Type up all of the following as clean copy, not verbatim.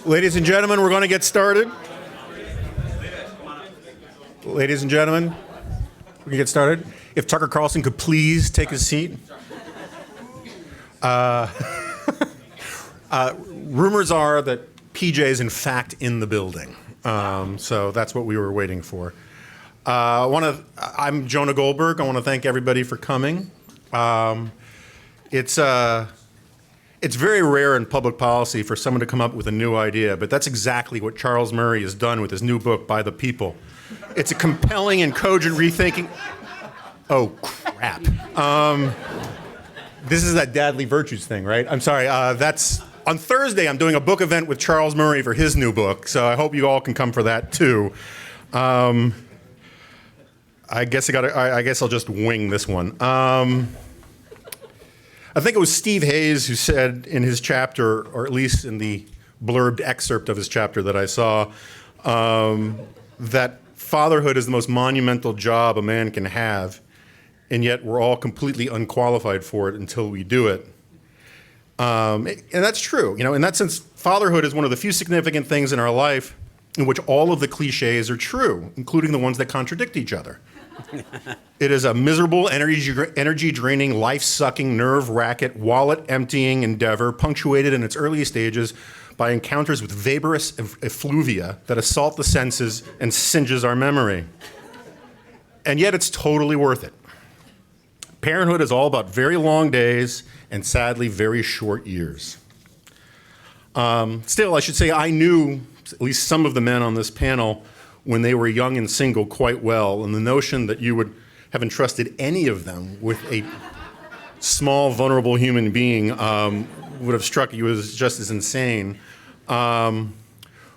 Ladies and gentlemen, we're going to get started. Ladies and gentlemen, we can get started. If Tucker Carlson could please take his seat. Rumors are that PJ is in fact in the building, so that's what we were waiting for. I'm Jonah Goldberg. I want to thank everybody for coming. It's very rare in public policy for someone to come up with a new idea, but that's exactly what Charles Murray has done with his new book, By the People. It's a compelling and cogent rethinking. Oh, crap. This is that Dadly Virtues thing, right? I'm sorry. That's on Thursday. I'm doing a book event with Charles Murray for his new book, so I hope you all can come for that too. I guess I'll just wing this one. I think it was Steve Hayes who said in his chapter, or at least in the blurbed excerpt of his chapter that I saw, that fatherhood is the most monumental job a man can have, and yet we're all completely unqualified for it until we do it. And that's true. In that sense, fatherhood is one of the few significant things in our life in which all of the cliches are true, including the ones that contradict each other. It is a miserable, energy-draining, life-sucking, nerve-wracking, wallet-emptying endeavor punctuated in its early stages by encounters with vaporous effluvia that assault the senses and singes our memory. And yet it's totally worth it. Parenthood is all about very long days and, sadly, very short years. Still, I should say I knew at least some of the men on this panel when they were young and single quite well, and the notion that you would have entrusted any of them with a small, vulnerable human being would have struck you as just as insane.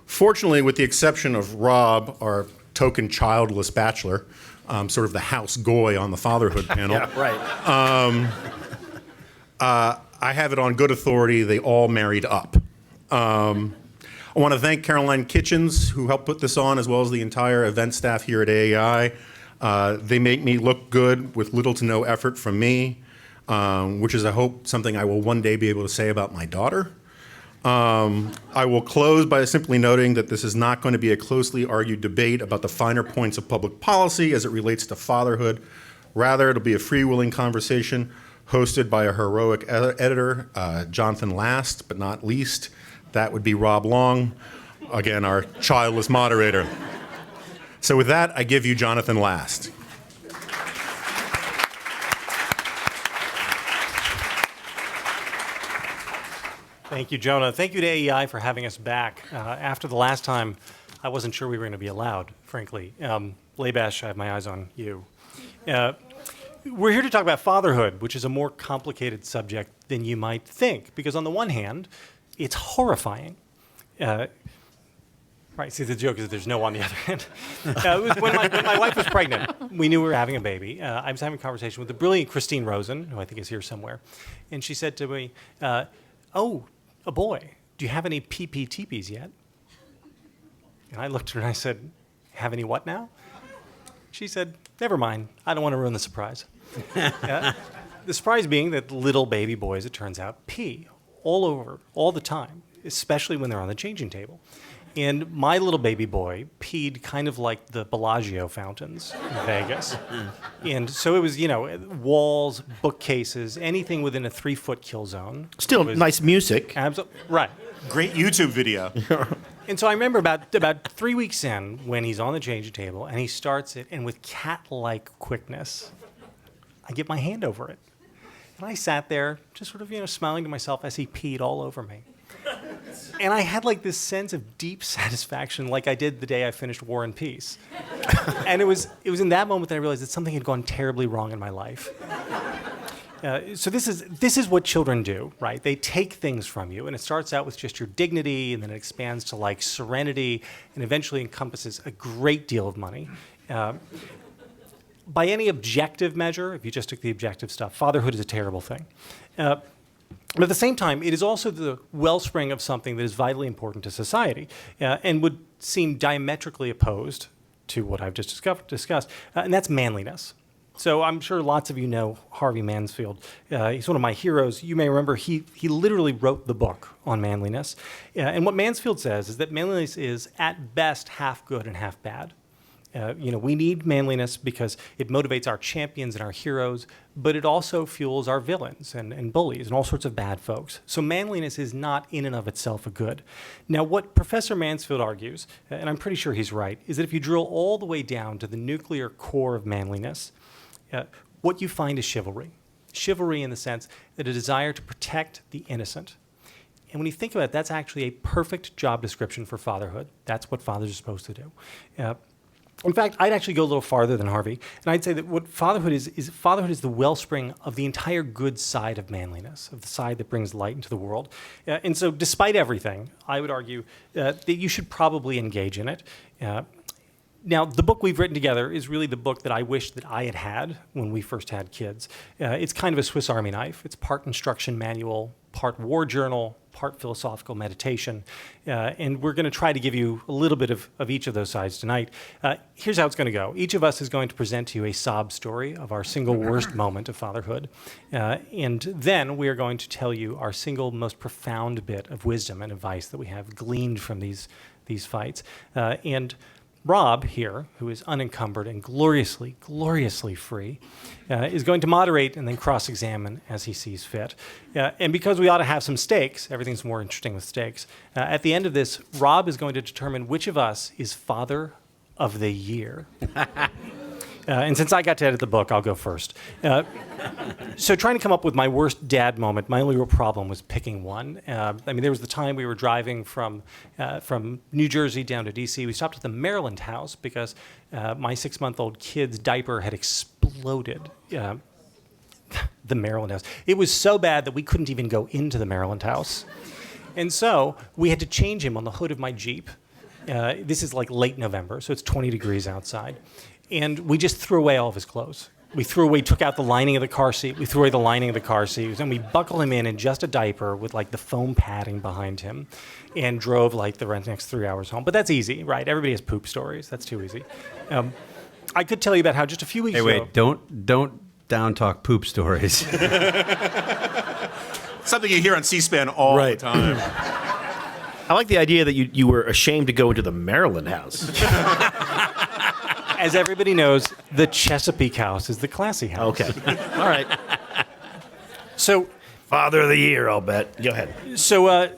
Fortunately, with the exception of Rob, our token childless bachelor, sort of the house goy on the fatherhood panel. Yeah, right. I have it on good authority, they all married up. I want to thank Caroline Kitchens, who helped put this on, as well as the entire event staff here at AEI. They make me look good with little to no effort from me, which is, I hope, something I will one day be able to say about my daughter. I will close by simply noting that this is not going to be a closely argued debate about the finer points of public policy as it relates to fatherhood. Rather, it'll be a freewheeling conversation hosted by a heroic editor, Jonathan last but not least. That would be Rob Long, again, our childless moderator. So with that, I give you Jonathan last. Thank you, Jonah. Thank you to AEI for having us back. After the last time, I wasn't sure we were going to be allowed, frankly. Labash, I have my eyes on you. We're here to talk about fatherhood, which is a more complicated subject than you might think, because on the one hand, it's horrifying. Right, see, the joke is that there's no on the other hand. When my wife was pregnant, we knew we were having a baby. I was having a conversation with the brilliant Christine Rosen, who I think is here somewhere, and she said to me, oh, a boy, do you have any PPTPs yet? And I looked at her and I said, have any what now? She said, never mind, I don't want to ruin the surprise. The surprise being that little baby boys, it turns out, pee all over, all the time, especially when they're on the changing table. And my little baby boy peed kind of like the Bellagio fountains in Vegas. And so it was, walls, bookcases, anything within a 3-foot kill zone. Still nice music. Right. Great YouTube video. And so I remember about 3 weeks in when he's on the changing table and he starts it, and with cat-like quickness, I get my hand over it. And I sat there just sort of, smiling to myself as he peed all over me. And I had like this sense of deep satisfaction like I did the day I finished War and Peace. And it was in that moment that I realized that something had gone terribly wrong in my life. So this is what children do, right? They take things from you, and it starts out with just your dignity, and then it expands to like serenity, and eventually encompasses a great deal of money. By any objective measure, if you just took the objective stuff, fatherhood is a terrible thing. But at the same time, it is also the wellspring of something that is vitally important to society and would seem diametrically opposed to what I've just discussed, and that's manliness. So I'm sure lots of you know Harvey Mansfield. He's one of my heroes. You may remember he literally wrote the book on manliness. And what Mansfield says is that manliness is at best half good and half bad. We need manliness because it motivates our champions and our heroes, but it also fuels our villains and bullies and all sorts of bad folks. So manliness is not in and of itself a good. Now, what Professor Mansfield argues, and I'm pretty sure he's right, is that if you drill all the way down to the nuclear core of manliness, what you find is chivalry. Chivalry in the sense that a desire to protect the innocent. And when you think about it, that's actually a perfect job description for fatherhood. That's what fathers are supposed to do. In fact, I'd actually go a little farther than Harvey, and I'd say that what fatherhood is the wellspring of the entire good side of manliness, of the side that brings light into the world. And so despite everything, I would argue that you should probably engage in it. Now, the book we've written together is really the book that I wish that I had had when we first had kids. It's kind of a Swiss Army knife. It's part instruction manual, part war journal, part philosophical meditation. And we're going to try to give you a little bit of each of those sides tonight. Here's how it's going to go. Each of us is going to present to you a sob story of our single worst moment of fatherhood. And then we are going to tell you our single most profound bit of wisdom and advice that we have gleaned from these fights. And Rob here, who is unencumbered and gloriously, gloriously free, is going to moderate and then cross-examine as he sees fit. And because we ought to have some stakes, everything's more interesting with stakes, at the end of this, Rob is going to determine which of us is Father of the Year. And since I got to edit the book, I'll go first. So trying to come up with my worst dad moment, my only real problem was picking one. There was the time we were driving from New Jersey down to D.C. We stopped at the Maryland house because my 6-month-old kid's diaper had exploded. The Maryland house. It was so bad that we couldn't even go into the Maryland house. And so we had to change him on the hood of my Jeep. This is like late November, so it's 20 degrees outside. And we just threw away all of his clothes. We took out the lining of the car seat. We threw away the lining of the car seat. And we buckled him in just a diaper with like the foam padding behind him and drove like the next 3 hours home. But that's easy, right? Everybody has poop stories. That's too easy. I could tell you about how just a few weeks ago... Hey, wait, don't down-talk poop stories. Something you hear on C-SPAN all the time. I like the idea that you were ashamed to go into the Maryland house. As everybody knows, the Chesapeake house is the classy house. Okay. All right. So, Father of the Year, I'll bet. Go ahead. So,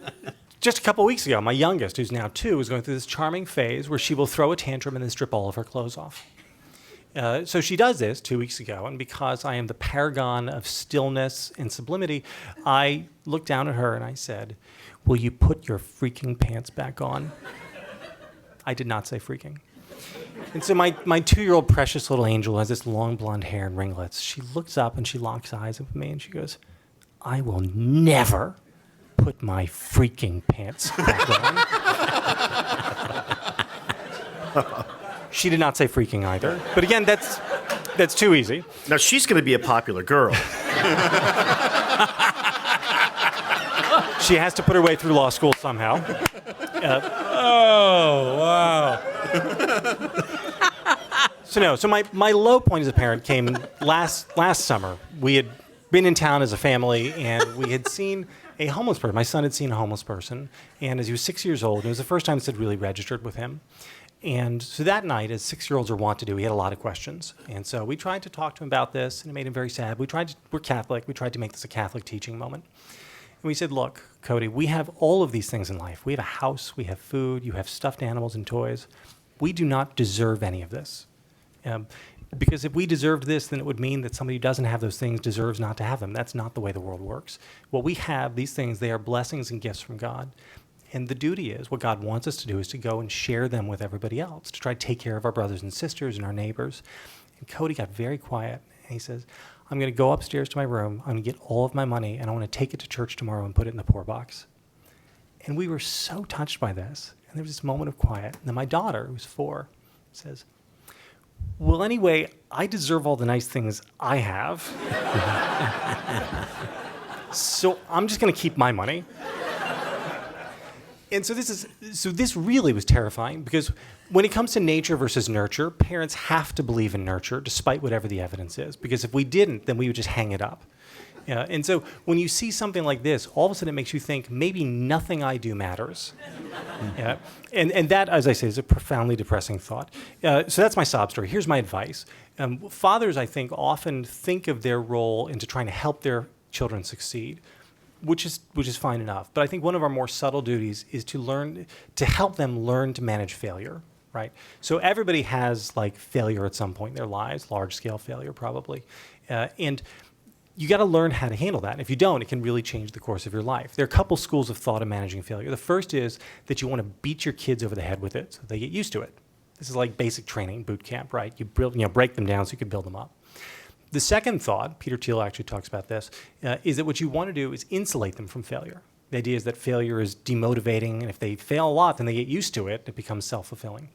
just a couple weeks ago, my youngest, who's now 2, is going through this charming phase where she will throw a tantrum and then strip all of her clothes off. So she does this 2 weeks ago, and because I am the paragon of stillness and sublimity, I looked down at her and I said, "Will you put your freaking pants back on?" I did not say freaking. And so my 2-year-old precious little angel has this long blonde hair and ringlets. She looks up and she locks eyes with me and she goes, "I will never put my freaking pants back on." She did not say freaking either. But again, that's too easy. Now, she's going to be a popular girl. She has to put her way through law school somehow. Oh, wow. So my low point as a parent came last summer. We had been in town as a family, and we had seen a homeless person. My son had seen a homeless person, and as he was 6 years old, and it was the first time this had really registered with him. And so that night, as 6-year-olds are wont to do, he had a lot of questions. And so we tried to talk to him about this, and it made him very sad. We're Catholic. We tried to make this a Catholic teaching moment. And we said, "Look, Cody, we have all of these things in life. We have a house, we have food, you have stuffed animals and toys. We do not deserve any of this. Because if we deserved this, then it would mean that somebody who doesn't have those things deserves not to have them. That's not the way the world works. What we have, these things, they are blessings and gifts from God. And the duty is, what God wants us to do is to go and share them with everybody else, to try to take care of our brothers and sisters and our neighbors." And Cody got very quiet, and he says, "I'm going to go upstairs to my room, I'm going to get all of my money, and I want to take it to church tomorrow and put it in the poor box." And we were so touched by this. And there was this moment of quiet. And then my daughter, who's 4, says, "Well, anyway, I deserve all the nice things I have. So I'm just going to keep my money." And so this really was terrifying because when it comes to nature versus nurture, parents have to believe in nurture despite whatever the evidence is. Because if we didn't, then we would just hang it up. And so when you see something like this, all of a sudden it makes you think maybe nothing I do matters. And that, as I say, is a profoundly depressing thought. So that's my sob story. Here's my advice. Fathers, I think, often think of their role into trying to help their children succeed, which is fine enough. But I think one of our more subtle duties is to help them learn to manage failure, right? So everybody has like failure at some point in their lives, large-scale failure probably. And you got to learn how to handle that. And if you don't, it can really change the course of your life. There are a couple schools of thought of managing failure. The first is that you want to beat your kids over the head with it so they get used to it. This is like basic training, boot camp, right? You break them down so you can build them up. The second thought, Peter Thiel actually talks about this, is that what you want to do is insulate them from failure. The idea is that failure is demotivating, and if they fail a lot, then they get used to it. It becomes self-fulfilling.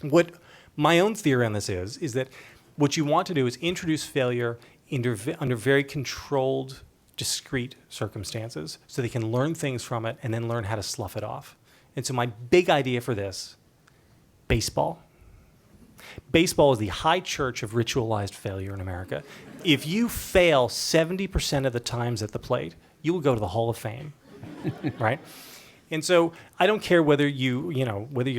What my own theory on this is that what you want to do is introduce failure under very controlled, discrete circumstances so they can learn things from it and then learn how to slough it off. And so my big idea for this, baseball. Baseball is the high church of ritualized failure in America. If you fail 70% of the times at the plate, you will go to the Hall of Fame, right? And so I don't care whether you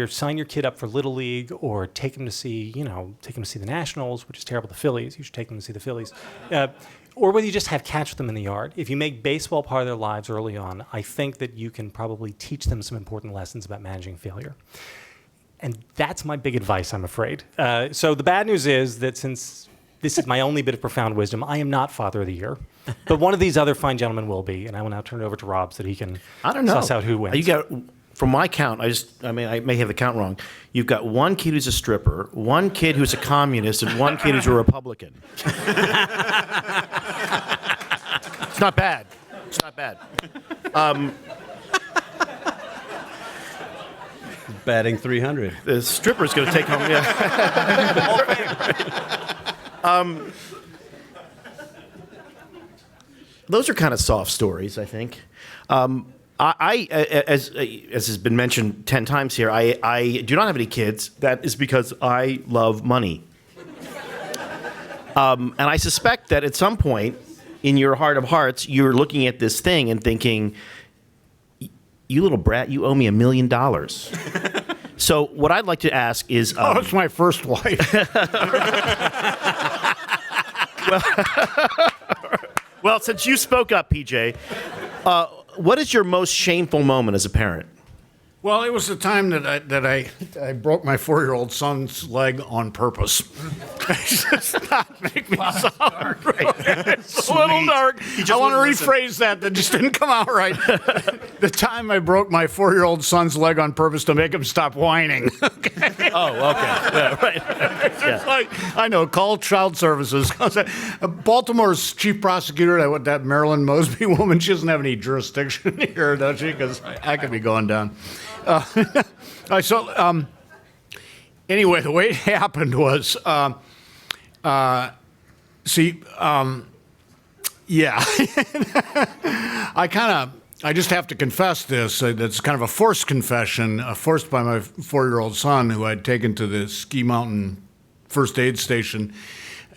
sign your kid up for Little League or take them to see the Nationals, which is terrible, the Phillies. You should take them to see the Phillies. Or whether you just have catch with them in the yard. If you make baseball part of their lives early on, I think that you can probably teach them some important lessons about managing failure. And that's my big advice, I'm afraid. So the bad news is that since this is my only bit of profound wisdom, I am not Father of the Year. But one of these other fine gentlemen will be, and I will now turn it over to Rob so that he can suss out who wins. You got, from my count, I may have the count wrong. You've got one kid who's a stripper, one kid who's a communist, and one kid who's a Republican. It's not bad. It's not bad. Batting 300. The stripper's going to take home. Yeah. Those are kind of soft stories, I think. As has been mentioned 10 times here, I do not have any kids. That is because I love money. And I suspect that at some point, in your heart of hearts, you're looking at this thing and thinking, you little brat, you owe me $1 million. So what I'd like to ask is... it's my first wife. Well, since you spoke up, PJ, what is your most shameful moment as a parent? Well, it was the time that I broke my 4-year-old son's leg on purpose. Stop, make me sound right. It's a little dark. I want to rephrase that. That just didn't come out right. The time I broke my 4-year-old son's leg on purpose to make him stop whining. Okay. Oh, okay. Yeah, right. It's like, I know, call child services. Baltimore's chief prosecutor, that Marilyn Mosby woman, she doesn't have any jurisdiction here, does she? Because I could be going down. Anyway, the way it happened was, I just have to confess this. It's kind of a forced confession, forced by my 4-year-old son, who I'd taken to the ski mountain first aid station,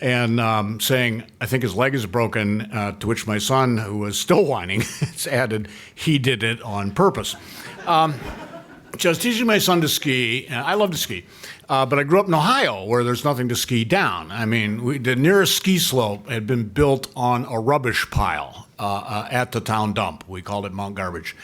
and saying, I think his leg is broken, to which my son, who was still whining, has added, he did it on purpose. So I was teaching my son to ski, and I love to ski, but I grew up in Ohio where there's nothing to ski down. I mean, the nearest ski slope had been built on a rubbish pile at the town dump. We called it Mount Garbage.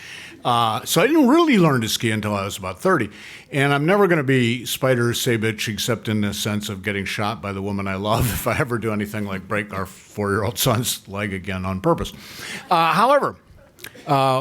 So I didn't really learn to ski until I was about 30. And I'm never going to be Spider Sabich except in the sense of getting shot by the woman I love if I ever do anything like break our 4-year-old son's leg again on purpose. However,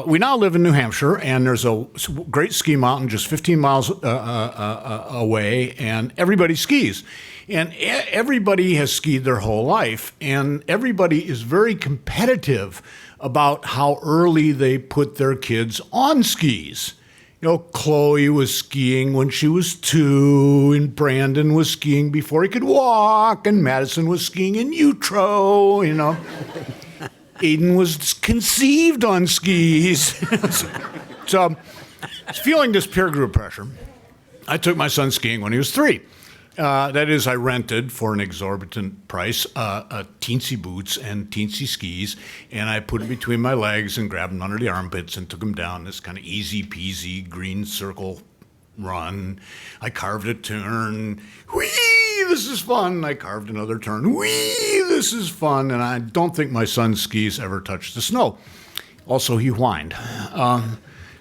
we now live in New Hampshire, and there's a great ski mountain just 15 miles away, and everybody skis. And everybody has skied their whole life, and everybody is very competitive about how early they put their kids on skis. You know, Chloe was skiing when she was 2, and Brandon was skiing before he could walk, and Madison was skiing in utero, you know. Aiden was conceived on skis. So feeling this peer group pressure, I took my son skiing when he was 3. That is, I rented for an exorbitant price teensy boots and teensy skis, and I put them between my legs and grabbed them under the armpits and took them down this kind of easy peasy green circle run. I carved a turn. Whee! This is fun. I carved another turn. Whee! This is fun. And I don't think my son's skis ever touched the snow. Also, he whined.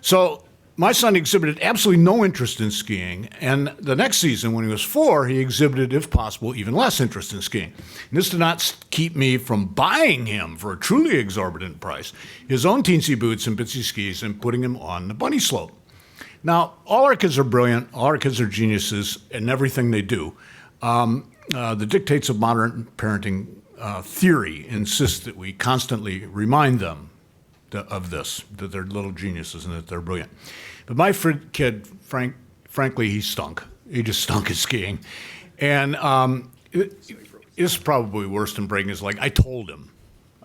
So my son exhibited absolutely no interest in skiing, and the next season, when he was 4, he exhibited, if possible, even less interest in skiing. And this did not keep me from buying him, for a truly exorbitant price, his own teensy boots and bitsy skis and putting him on the bunny slope. Now, all our kids are brilliant, all our kids are geniuses in everything they do. The dictates of modern parenting theory insist that we constantly remind them of this, that they're little geniuses and that they're brilliant. But my kid, frankly, he stunk. He just stunk at skiing. And it's probably worse than breaking his leg. I told him,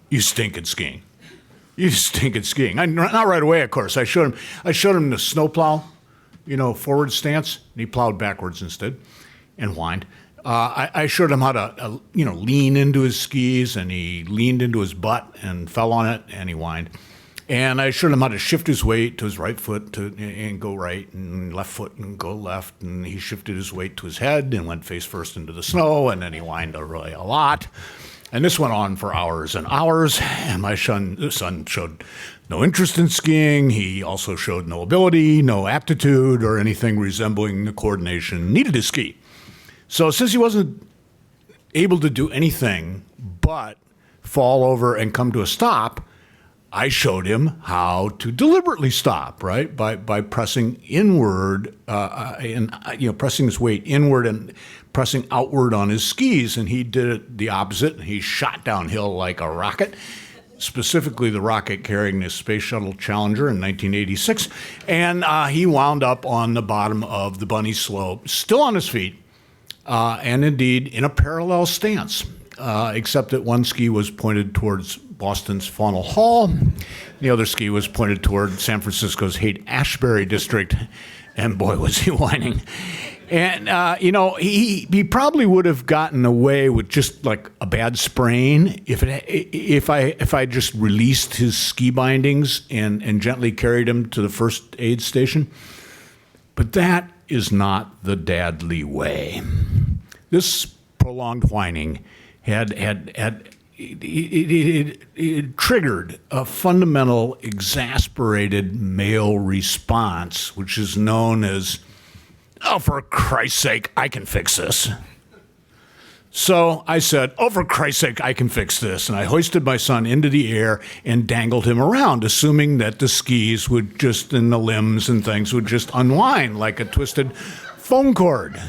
you stink at skiing. You stink at skiing. Not right away, of course. I showed him the snowplow, forward stance, and he plowed backwards instead and whined. I showed him how to, lean into his skis, and he leaned into his butt and fell on it, and he whined. And I showed him how to shift his weight to his right foot and go right, and left foot and go left. And he shifted his weight to his head and went face first into the snow, and then he whined really a lot. And this went on for hours and hours. And my son showed no interest in skiing. He also showed no ability, no aptitude, or anything resembling the coordination needed to ski. So since he wasn't able to do anything but fall over and come to a stop, I showed him how to deliberately stop, right? By pressing inward pressing his weight inward and pressing outward on his skis. And he did it the opposite. He shot downhill like a rocket, specifically the rocket carrying the Space Shuttle Challenger in 1986. And he wound up on the bottom of the bunny slope, still on his feet, and indeed in a parallel stance, except that one ski was pointed towards Boston's Faunal Hall. The other ski was pointed toward San Francisco's Haight-Ashbury district, and boy, was he whining. And, he probably would have gotten away with just like a bad sprain if I just released his ski bindings and gently carried him to the first aid station. But that is not the dadly way. This prolonged whining it triggered a fundamental exasperated male response, which is known as, "Oh, for Christ's sake, I can fix this." So I said, "Oh, for Christ's sake, I can fix this." And I hoisted my son into the air and dangled him around, assuming that the skis and the limbs and things would just unwind like a twisted foam cord.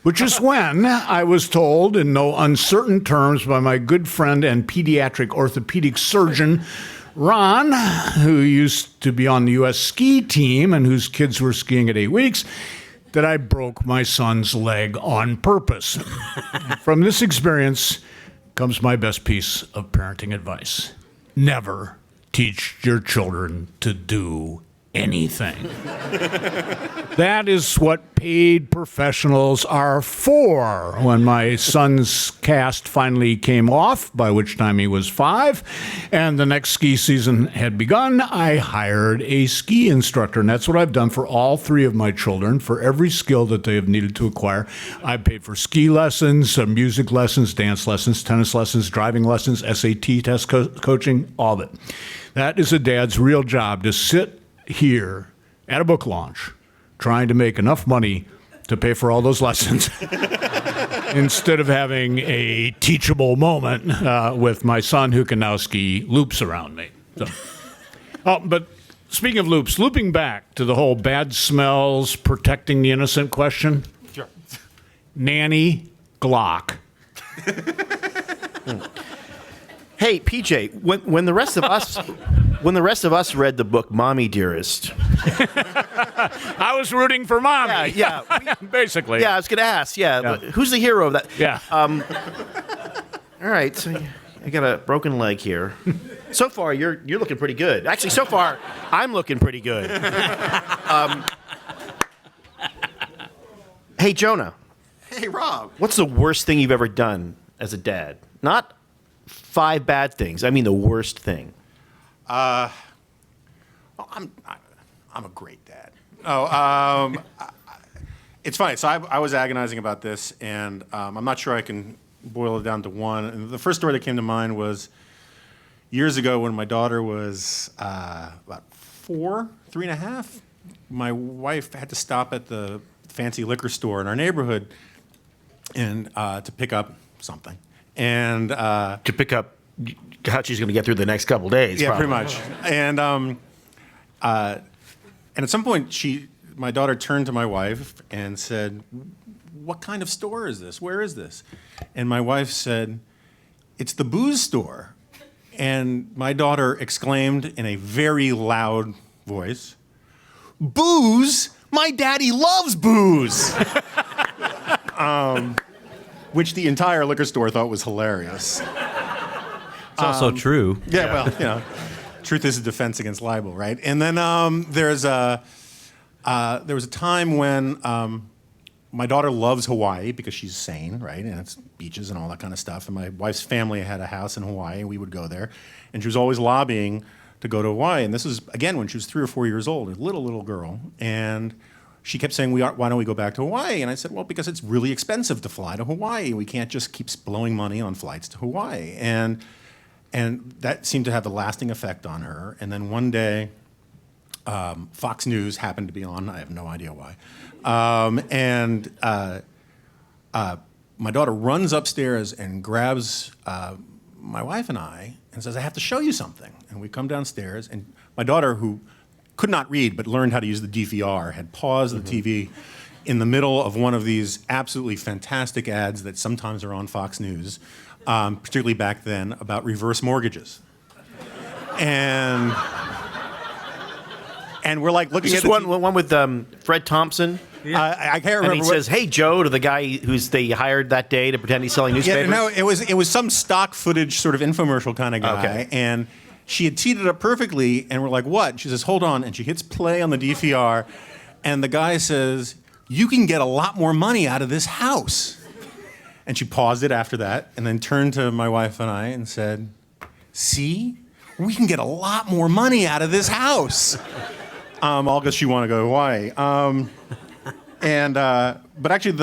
Which is when I was told in no uncertain terms by my good friend and pediatric orthopedic surgeon, Ron, who used to be on the U.S. ski team and whose kids were skiing at 8 weeks, that I broke my son's leg on purpose. From this experience comes my best piece of parenting advice. Never teach your children to do anything. That is what paid professionals are for. When my son's cast finally came off, by which time he was 5, and the next ski season had begun, I hired a ski instructor. And that's what I've done for all 3 of my children. For every skill that they have needed to acquire, I paid for ski lessons, music lessons, dance lessons, tennis lessons, driving lessons, SAT test coaching, all of it. That is a dad's real job, to sit here at a book launch trying to make enough money to pay for all those lessons instead of having a teachable moment with my son, who can now ski loops around me. So. But speaking of loops, looping back to the whole bad smells, protecting the innocent question. Sure. Nanny Glock. Hey, PJ, when the rest of us read the book Mommy Dearest. I was rooting for Mommy. Yeah. Basically. Yeah, I was going to ask. Yeah. Who's the hero of that? Yeah. All right, so I got a broken leg here. So far, you're looking pretty good. Actually, so far, I'm looking pretty good. Hey, Jonah, Hey, Rob. what's the worst thing you've ever done as a dad? Not 5 bad things. I mean the worst thing. Well, I'm a great dad. It's funny. So I was agonizing about this, and I'm not sure I can boil it down to one. And the first story that came to mind was years ago when my daughter was about 3.5. My wife had to stop at the fancy liquor store in our neighborhood and to pick up something. And To pick up how she's going to get through the next couple days. yeah, probably. pretty much. And at some point, my daughter turned to my wife and said, "What kind of store is this? Where is this?" And my wife said, "It's the booze store." And my daughter exclaimed in a very loud voice, "Booze? My daddy loves booze!" Which the entire liquor store thought was hilarious. It's also true. Yeah, well, truth is a defense against libel, right? And then there was a time when my daughter loves Hawaii because she's sane, right? And it's beaches and all that kind of stuff. And my wife's family had a house in Hawaii, and we would go there. And she was always lobbying to go to Hawaii. And this was, again, when she was 3 or 4 years old, a little girl. And she kept saying, why don't we go back to Hawaii? And I said, well, because it's really expensive to fly to Hawaii. We can't just keep blowing money on flights to Hawaii. And that seemed to have a lasting effect on her. And then one day, Fox News happened to be on. I have no idea why. My daughter runs upstairs and grabs my wife and I and says, "I have to show you something." And we come downstairs, and my daughter, who could not read but learned how to use the DVR, had paused the TV in the middle of one of these absolutely fantastic ads that sometimes are on Fox News, particularly back then, about reverse mortgages. And we're like looking Is at this the one with Fred Thompson? I can't remember. And he says, "Hey, Joe," to the guy they hired that day to pretend he's selling newspapers. Yeah, no, it was some stock footage sort of infomercial kind of guy. Okay. And she had teed it up perfectly, and we're like, "What?" And she says, "Hold on," and she hits play on the DVR, and the guy says, "You can get a lot more money out of this house." And she paused it after that, and then turned to my wife and I and said, "See, we can get a lot more money out of this house." All because she wanted to go to Hawaii. But actually,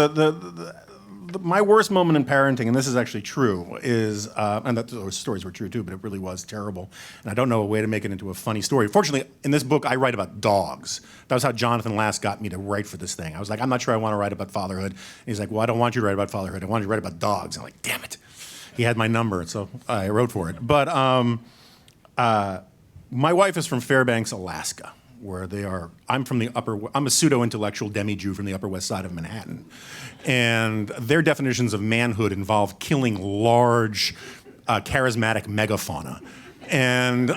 my worst moment in parenting, and this is actually true, is, and those stories were true too, but it really was terrible. And I don't know a way to make it into a funny story. Fortunately, in this book, I write about dogs. That was how Jonathan Last got me to write for this thing. I was like, I'm not sure I want to write about fatherhood. And he's like, well, I don't want you to write about fatherhood. I want you to write about dogs. And I'm like, damn it. He had my number, so I wrote for it. But my wife is from Fairbanks, Alaska, where they are. I'm a pseudo-intellectual demi-Jew from the Upper West Side of Manhattan. And their definitions of manhood involve killing large, charismatic megafauna. And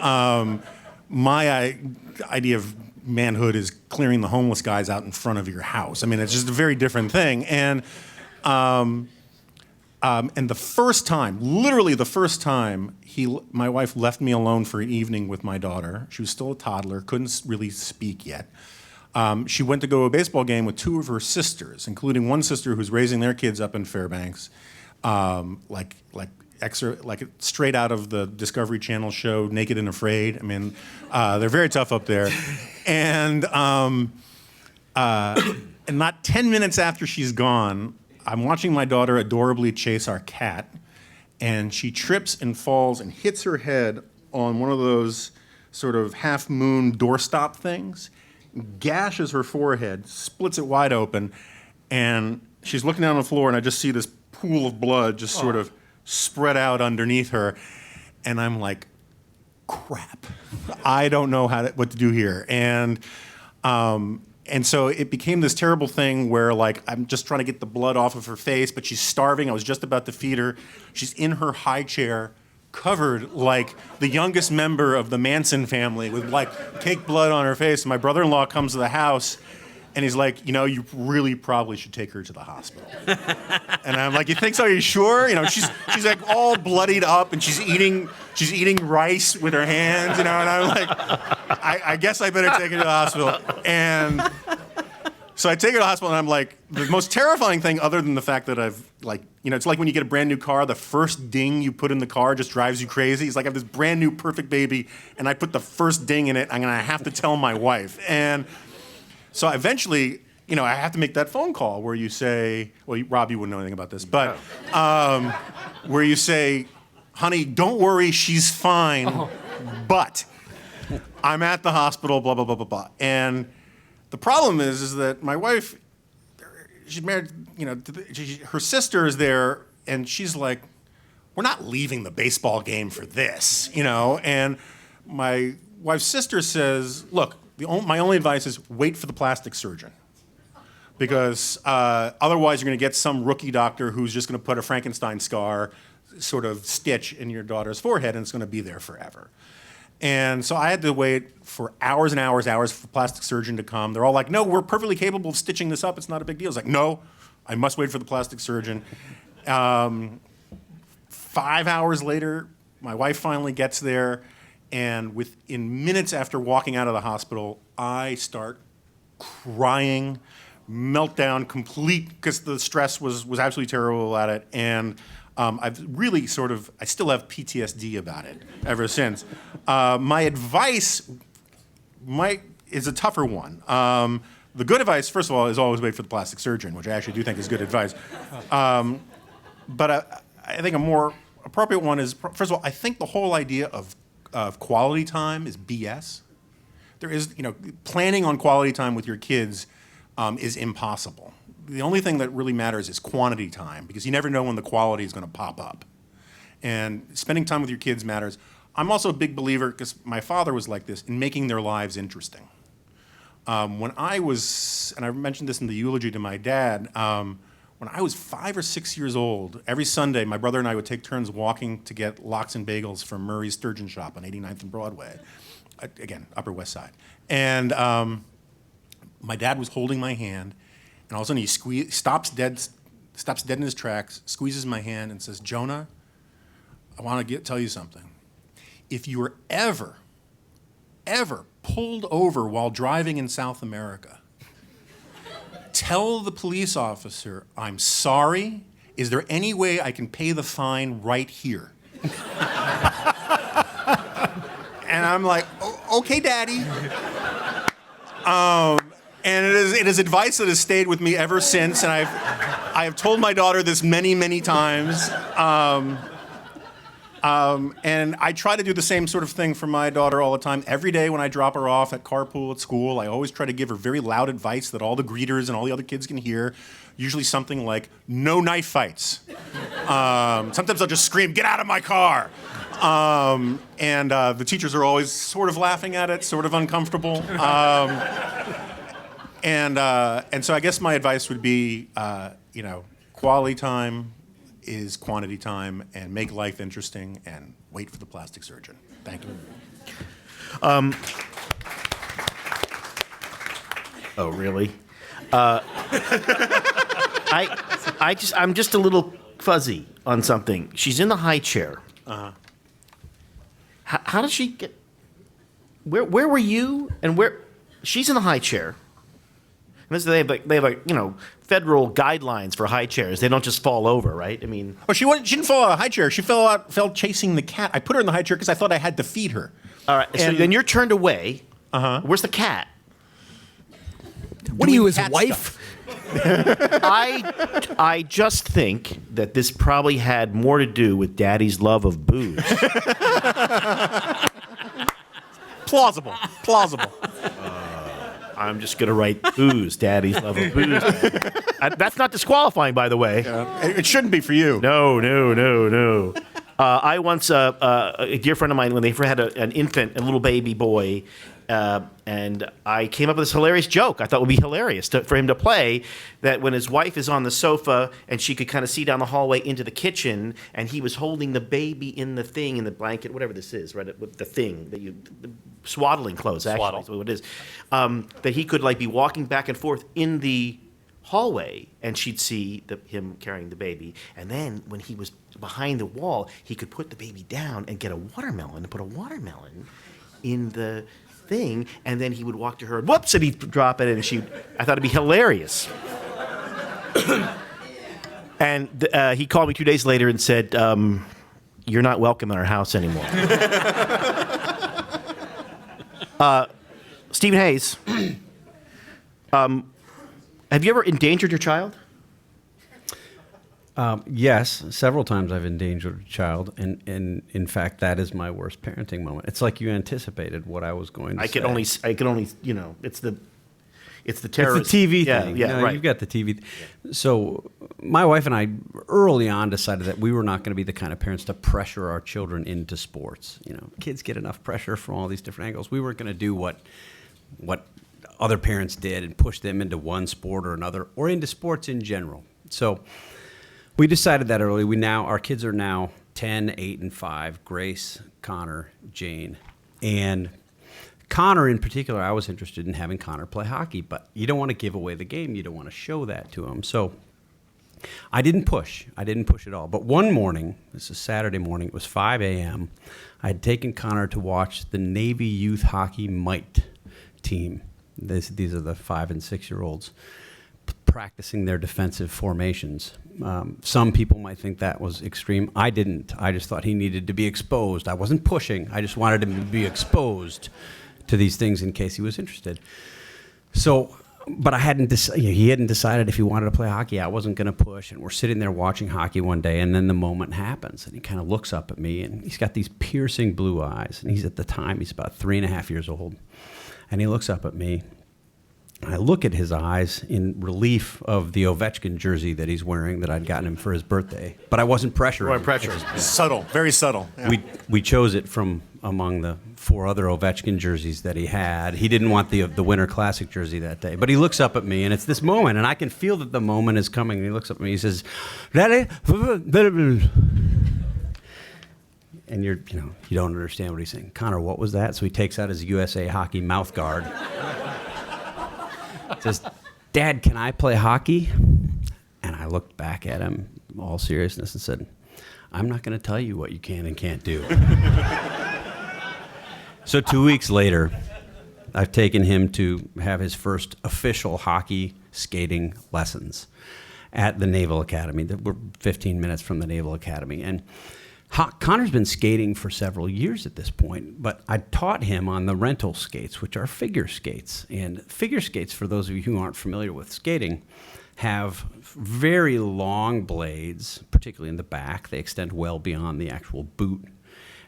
my idea of manhood is clearing the homeless guys out in front of your house. I mean, it's just a very different thing. And the first time, literally the first time, my wife left me alone for an evening with my daughter. She was still a toddler, couldn't really speak yet. She went to go to a baseball game with 2 of her sisters, including one sister who's raising their kids up in Fairbanks, like straight out of the Discovery Channel show Naked and Afraid. I mean, they're very tough up there. And not 10 minutes after she's gone, I'm watching my daughter adorably chase our cat, and she trips and falls and hits her head on one of those sort of half-moon doorstop things, gashes her forehead, splits it wide open, and she's looking down on the floor, and I just see this pool of blood just sort of spread out underneath her, and I'm like, crap, I don't know what to do here. And so it became this terrible thing where, like, I'm just trying to get the blood off of her face, but she's starving. I was just about to feed her. She's in her high chair, covered like the youngest member of the Manson family with, like, cake blood on her face. And my brother-in-law comes to the house, And he's like, you really probably should take her to the hospital. And I'm like, you think so? Are you sure? She's like all bloodied up, and she's eating rice with her hands, And I'm like, I guess I better take her to the hospital. And so I take her to the hospital, and I'm like, the most terrifying thing, other than the fact that I've it's like when you get a brand new car, the first ding you put in the car just drives you crazy. It's like I have this brand new perfect baby, and I put the first ding in it. I'm gonna have to tell my wife. And so eventually, I have to make that phone call where you say, well, Rob, you wouldn't know anything about this, but where you say, honey, don't worry, she's fine, but I'm at the hospital, blah, blah, blah, blah, blah. And the problem is that my wife, she's married, her sister is there, and she's like, we're not leaving the baseball game for this, And my wife's sister says, look, my only advice is wait for the plastic surgeon. Because otherwise you're going to get some rookie doctor who's just going to put a Frankenstein scar sort of stitch in your daughter's forehead, and it's going to be there forever. And so I had to wait for hours and hours for the plastic surgeon to come. They're all like, no, we're perfectly capable of stitching this up. It's not a big deal. It's like, no, I must wait for the plastic surgeon. 5 hours later, my wife finally gets there. And within minutes after walking out of the hospital, I start crying, meltdown, complete, because the stress was absolutely terrible at it. And I've really I still have PTSD about it ever since. My advice is a tougher one. The good advice, first of all, is always wait for the plastic surgeon, which I actually do think is good advice. But I think a more appropriate one is, first of all, I think the whole idea of quality time is BS. There is, planning on quality time with your kids is impossible. The only thing that really matters is quantity time, because you never know when the quality is going to pop up. And spending time with your kids matters. I'm also a big believer, because my father was like this, in making their lives interesting. When I was, and I mentioned this in the eulogy to my dad, when I was 5 or 6 years old, every Sunday, my brother and I would take turns walking to get lox and bagels from Murray's Sturgeon Shop on 89th and Broadway. Again, Upper West Side. And my dad was holding my hand, and all of a sudden he stops dead in his tracks, squeezes my hand, and says, Jonah, I want to tell you something. If you were ever pulled over while driving in South America, tell the police officer, I'm sorry. Is there any way I can pay the fine right here? And I'm like, okay, Daddy. And it is advice that has stayed with me ever since, and I have told my daughter this many, many times. And I try to do the same sort of thing for my daughter all the time. Every day when I drop her off at carpool at school, I always try to give her very loud advice that all the greeters and all the other kids can hear. Usually something like, no knife fights. Sometimes I'll just scream, get out of my car. And the teachers are always sort of laughing at it, sort of uncomfortable. And so I guess my advice would be, quality time is quantity time, and make life interesting, and wait for the plastic surgeon. Thank you. Oh, really? I'm just a little fuzzy on something. She's in the high chair. Uh-huh. How does she get? Where were you? And where? She's in the high chair. They have federal guidelines for high chairs. They don't just fall over, right? I mean, well, she didn't fall out of the high chair. She fell chasing the cat. I put her in the high chair because I thought I had to feed her. All right. So then you're turned away. Uh-huh. Where's the cat? What are you, his wife? I just think that this probably had more to do with Daddy's love of booze. Plausible. I'm just going to write booze, Daddy's love of booze. That's not disqualifying, by the way. It shouldn't be for you. No. I once, a dear friend of mine, when they had an infant, a little baby boy, and I came up with this hilarious joke I thought would be hilarious for him to play, that when his wife is on the sofa and she could kind of see down the hallway into the kitchen, and he was holding the baby in the blanket, whatever this is, right? The thing that swaddling clothes, actually, Swaddle. is what it is. That he could like be walking back and forth in the hallway, and she'd see him carrying the baby. And then when he was behind the wall, he could put the baby down and get a watermelon and put a watermelon in the thing, and then he would walk to her and whoops, and he'd drop it, and I thought it'd be hilarious. And he called me 2 days later and said, "You're not welcome in our house anymore." Stephen Hayes, have you ever endangered your child? Yes, several times I've endangered a child, and in fact, that is my worst parenting moment. It's like you anticipated what I was going to say. I could only, it's the terrorist. It's the TV Yeah, thing. yeah, You know, right. You've got the TV. So my wife and I early on decided that we were not going to be the kind of parents to pressure our children into sports. You know, kids get enough pressure from all these different angles. We weren't going to do what other parents did and push them into one sport or another, or into sports in general. So we decided that early. Our kids are now 10, 8, and 5. Grace, Connor, Jane, and Connor in particular. I was interested in having Connor play hockey, but you don't want to give away the game. You don't want to show that to him. So I didn't push. I didn't push at all. But one morning, this is Saturday morning, it was 5 a.m., I had taken Connor to watch the Navy Youth Hockey Mite team. These are the 5 and 6-year-olds practicing their defensive formations. Some people might think that was extreme. I didn't. I just thought he needed to be exposed. I wasn't pushing. I just wanted him to be exposed to these things in case he was interested. So, but I hadn't. He hadn't decided if he wanted to play hockey. I wasn't going to push. And we're sitting there watching hockey one day, and then the moment happens, and he kind of looks up at me, and he's got these piercing blue eyes, and he's about 3.5 years old, and he looks up at me. I look at his eyes in relief of the Ovechkin jersey that he's wearing that I'd gotten him for his birthday, but I wasn't pressuring. Subtle, very subtle. Yeah. We chose it from among the 4 other Ovechkin jerseys that he had. He didn't want the Winter Classic jersey that day, but he looks up at me, and it's this moment, and I can feel that the moment is coming. And he looks up at me, he says, "Daddy," and you don't understand what he's saying. Connor, what was that? So he takes out his USA Hockey mouth guard. Says, "Dad, can I play hockey?" And I looked back at him, all seriousness, and said, "I'm not going to tell you what you can and can't do." So 2 weeks later, I've taken him to have his first official hockey skating lessons at the Naval Academy. We're 15 minutes from the Naval Academy. And Connor's been skating for several years at this point, but I taught him on the rental skates, which are figure skates. And figure skates, for those of you who aren't familiar with skating, have very long blades, particularly in the back. They extend well beyond the actual boot.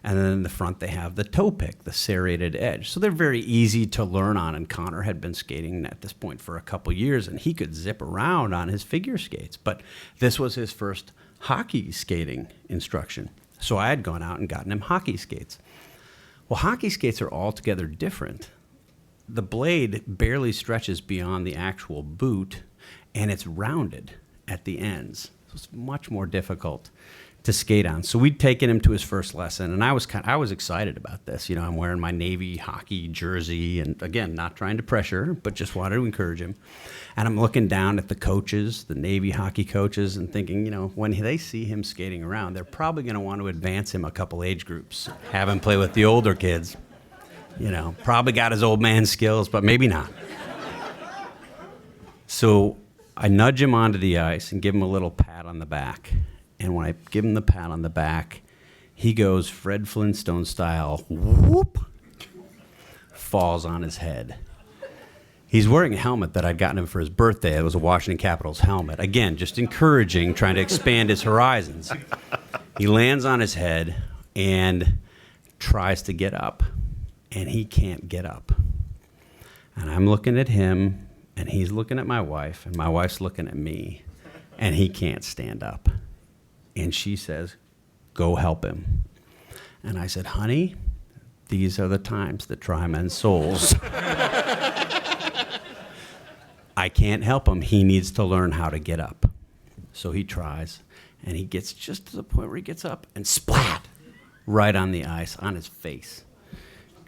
And then in the front, they have the toe pick, the serrated edge. So they're very easy to learn on. And Connor had been skating at this point for a couple years, and he could zip around on his figure skates. But this was his first hockey skating instruction. So I had gone out and gotten him hockey skates. Well, hockey skates are altogether different. The blade barely stretches beyond the actual boot, and it's rounded at the ends. So it's much more difficult to skate on. So we'd taken him to his first lesson, and I was excited about this. I'm wearing my Navy hockey jersey, and again, not trying to pressure, but just wanted to encourage him. And I'm looking down at the coaches, the Navy hockey coaches, and thinking, when they see him skating around, they're probably going to want to advance him a couple age groups, have him play with the older kids. Probably got his old man skills, but maybe not. So I nudge him onto the ice and give him a little pat on the back. And when I give him the pat on the back, he goes Fred Flintstone style, whoop, falls on his head. He's wearing a helmet that I'd gotten him for his birthday. It was a Washington Capitals helmet. Again, just encouraging, trying to expand his horizons. He lands on his head and tries to get up, and he can't get up. And I'm looking at him, and he's looking at my wife, and my wife's looking at me, and he can't stand up. And she says, "Go help him." And I said, "Honey, these are the times that try men's souls." I can't help him. He needs to learn how to get up. So he tries, and he gets just to the point where he gets up and splat right on the ice, on his face.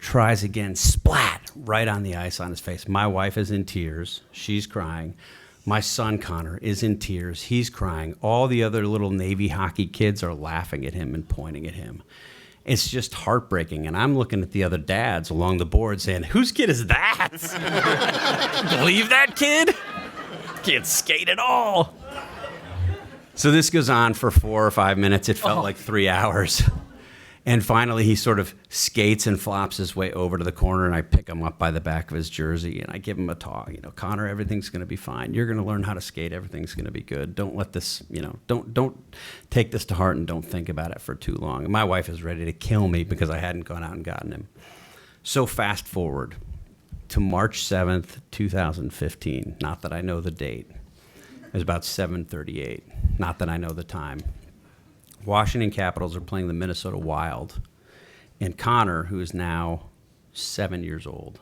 tries again, splat, right on the ice on his face. My wife is in tears. She's crying. My son, Connor, is in tears. He's crying. All the other little Navy hockey kids are laughing at him and pointing at him. It's just heartbreaking. And I'm looking at the other dads along the board saying, whose kid is that? Believe that kid? Can't skate at all. So this goes on for 4 or 5 minutes. It felt like 3 hours. And finally, he sort of skates and flops his way over to the corner, and I pick him up by the back of his jersey, and I give him a talk. Connor, everything's going to be fine. You're going to learn how to skate. Everything's going to be good. Don't let this, don't take this to heart and don't think about it for too long. And my wife is ready to kill me because I hadn't gone out and gotten him. So fast forward to March 7th, 2015. Not that I know the date. It was about 7:38. Not that I know the time. Washington Capitals are playing the Minnesota Wild, and Connor, who is now 7 years old,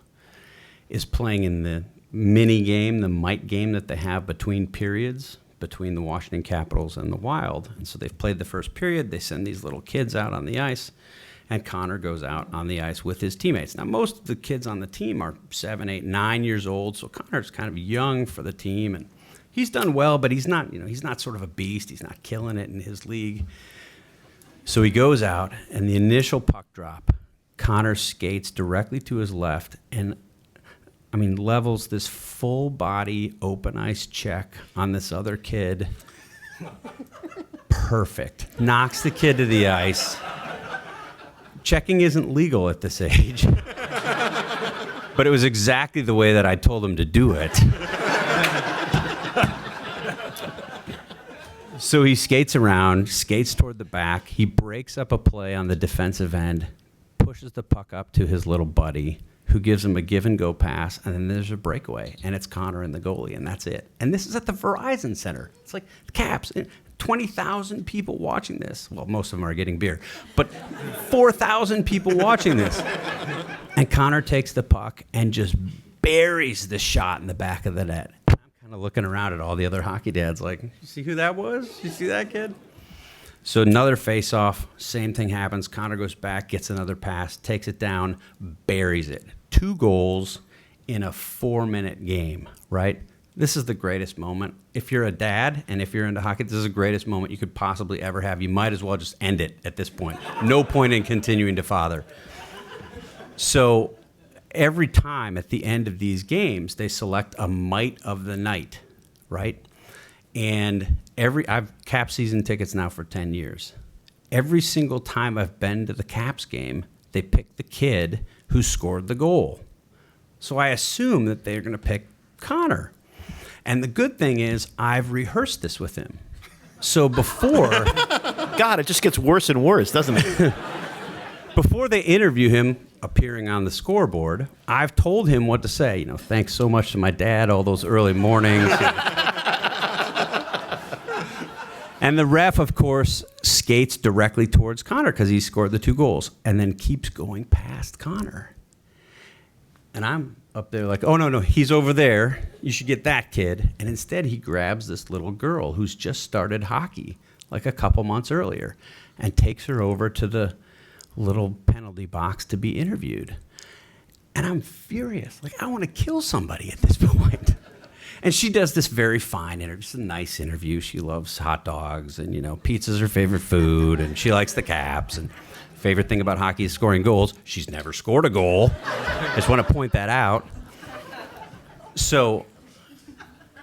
is playing in the mini game, the mite game that they have between periods, between the Washington Capitals and the Wild. And so they've played the first period, they send these little kids out on the ice, and Connor goes out on the ice with his teammates. Now, most of the kids on the team are 7, 8, 9 years old, so Connor's kind of young for the team, and he's done well, but he's not, he's not sort of a beast. He's not killing it in his league. So he goes out, and the initial puck drop, Connor skates directly to his left and, levels this full body open ice check on this other kid. Perfect. Knocks the kid to the ice. Checking isn't legal at this age. But it was exactly the way that I told him to do it. So he skates around, skates toward the back. He breaks up a play on the defensive end, pushes the puck up to his little buddy, who gives him a give-and-go pass, and then there's a breakaway, and it's Connor and the goalie, and that's it. And this is at the Verizon Center. It's like the Caps, 20,000 people watching this. Well, most of them are getting beer, but 4,000 people watching this. And Connor takes the puck and just buries the shot in the back of the net. Kind of looking around at all the other hockey dads like, you see who that was? You see that kid? So another face-off, same thing happens. Connor goes back, gets another pass, takes it down, buries it. 2 goals in a 4-minute game, right? This is the greatest moment. If you're a dad and if you're into hockey, this is the greatest moment you could possibly ever have. You might as well just end it at this point. No point in continuing to father. So every time at the end of these games, they select a mite of the night, right? And I've Cap season tickets now for 10 years. Every single time I've been to the Caps game, they pick the kid who scored the goal. So I assume that they're going to pick Connor. And the good thing is I've rehearsed this with him. So before... God, it just gets worse and worse, doesn't it? Before they interview him, appearing on the scoreboard, I've told him what to say. Thanks so much to my dad all those early mornings. And the ref, of course, skates directly towards Connor because he scored the 2 goals and then keeps going past Connor. And I'm up there like, oh, no, he's over there. You should get that kid. And instead, he grabs this little girl who's just started hockey like a couple months earlier and takes her over to the little penalty box to be interviewed. And I'm furious. Like, I want to kill somebody at this point. And she does this very fine interview. It's a nice interview. She loves hot dogs and, pizza's her favorite food. And she likes the Caps. And favorite thing about hockey is scoring goals. She's never scored a goal. I just want to point that out. So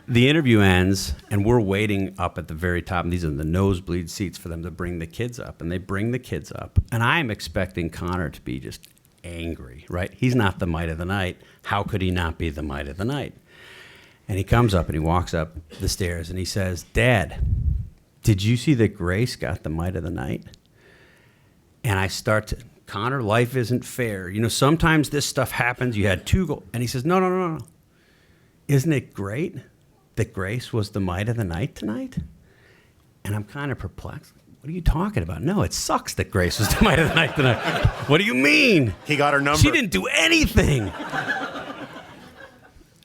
the interview ends, and we're waiting up at the very top. And these are the nosebleed seats for them to bring the kids up. And they bring the kids up. And I'm expecting Connor to be just angry, right? He's not the mite of the night. How could he not be the mite of the night? And he comes up and he walks up the stairs and he says, Dad, did you see that Grace got the mite of the night? And I start to, Connor, life isn't fair. Sometimes this stuff happens. You had 2 goals. And he says, no. Isn't it great that Grace was the mite of the night tonight? And I'm kind of perplexed. What are you talking about? No, it sucks that Grace was the mite of the night tonight. What do you mean? He got her number. She didn't do anything.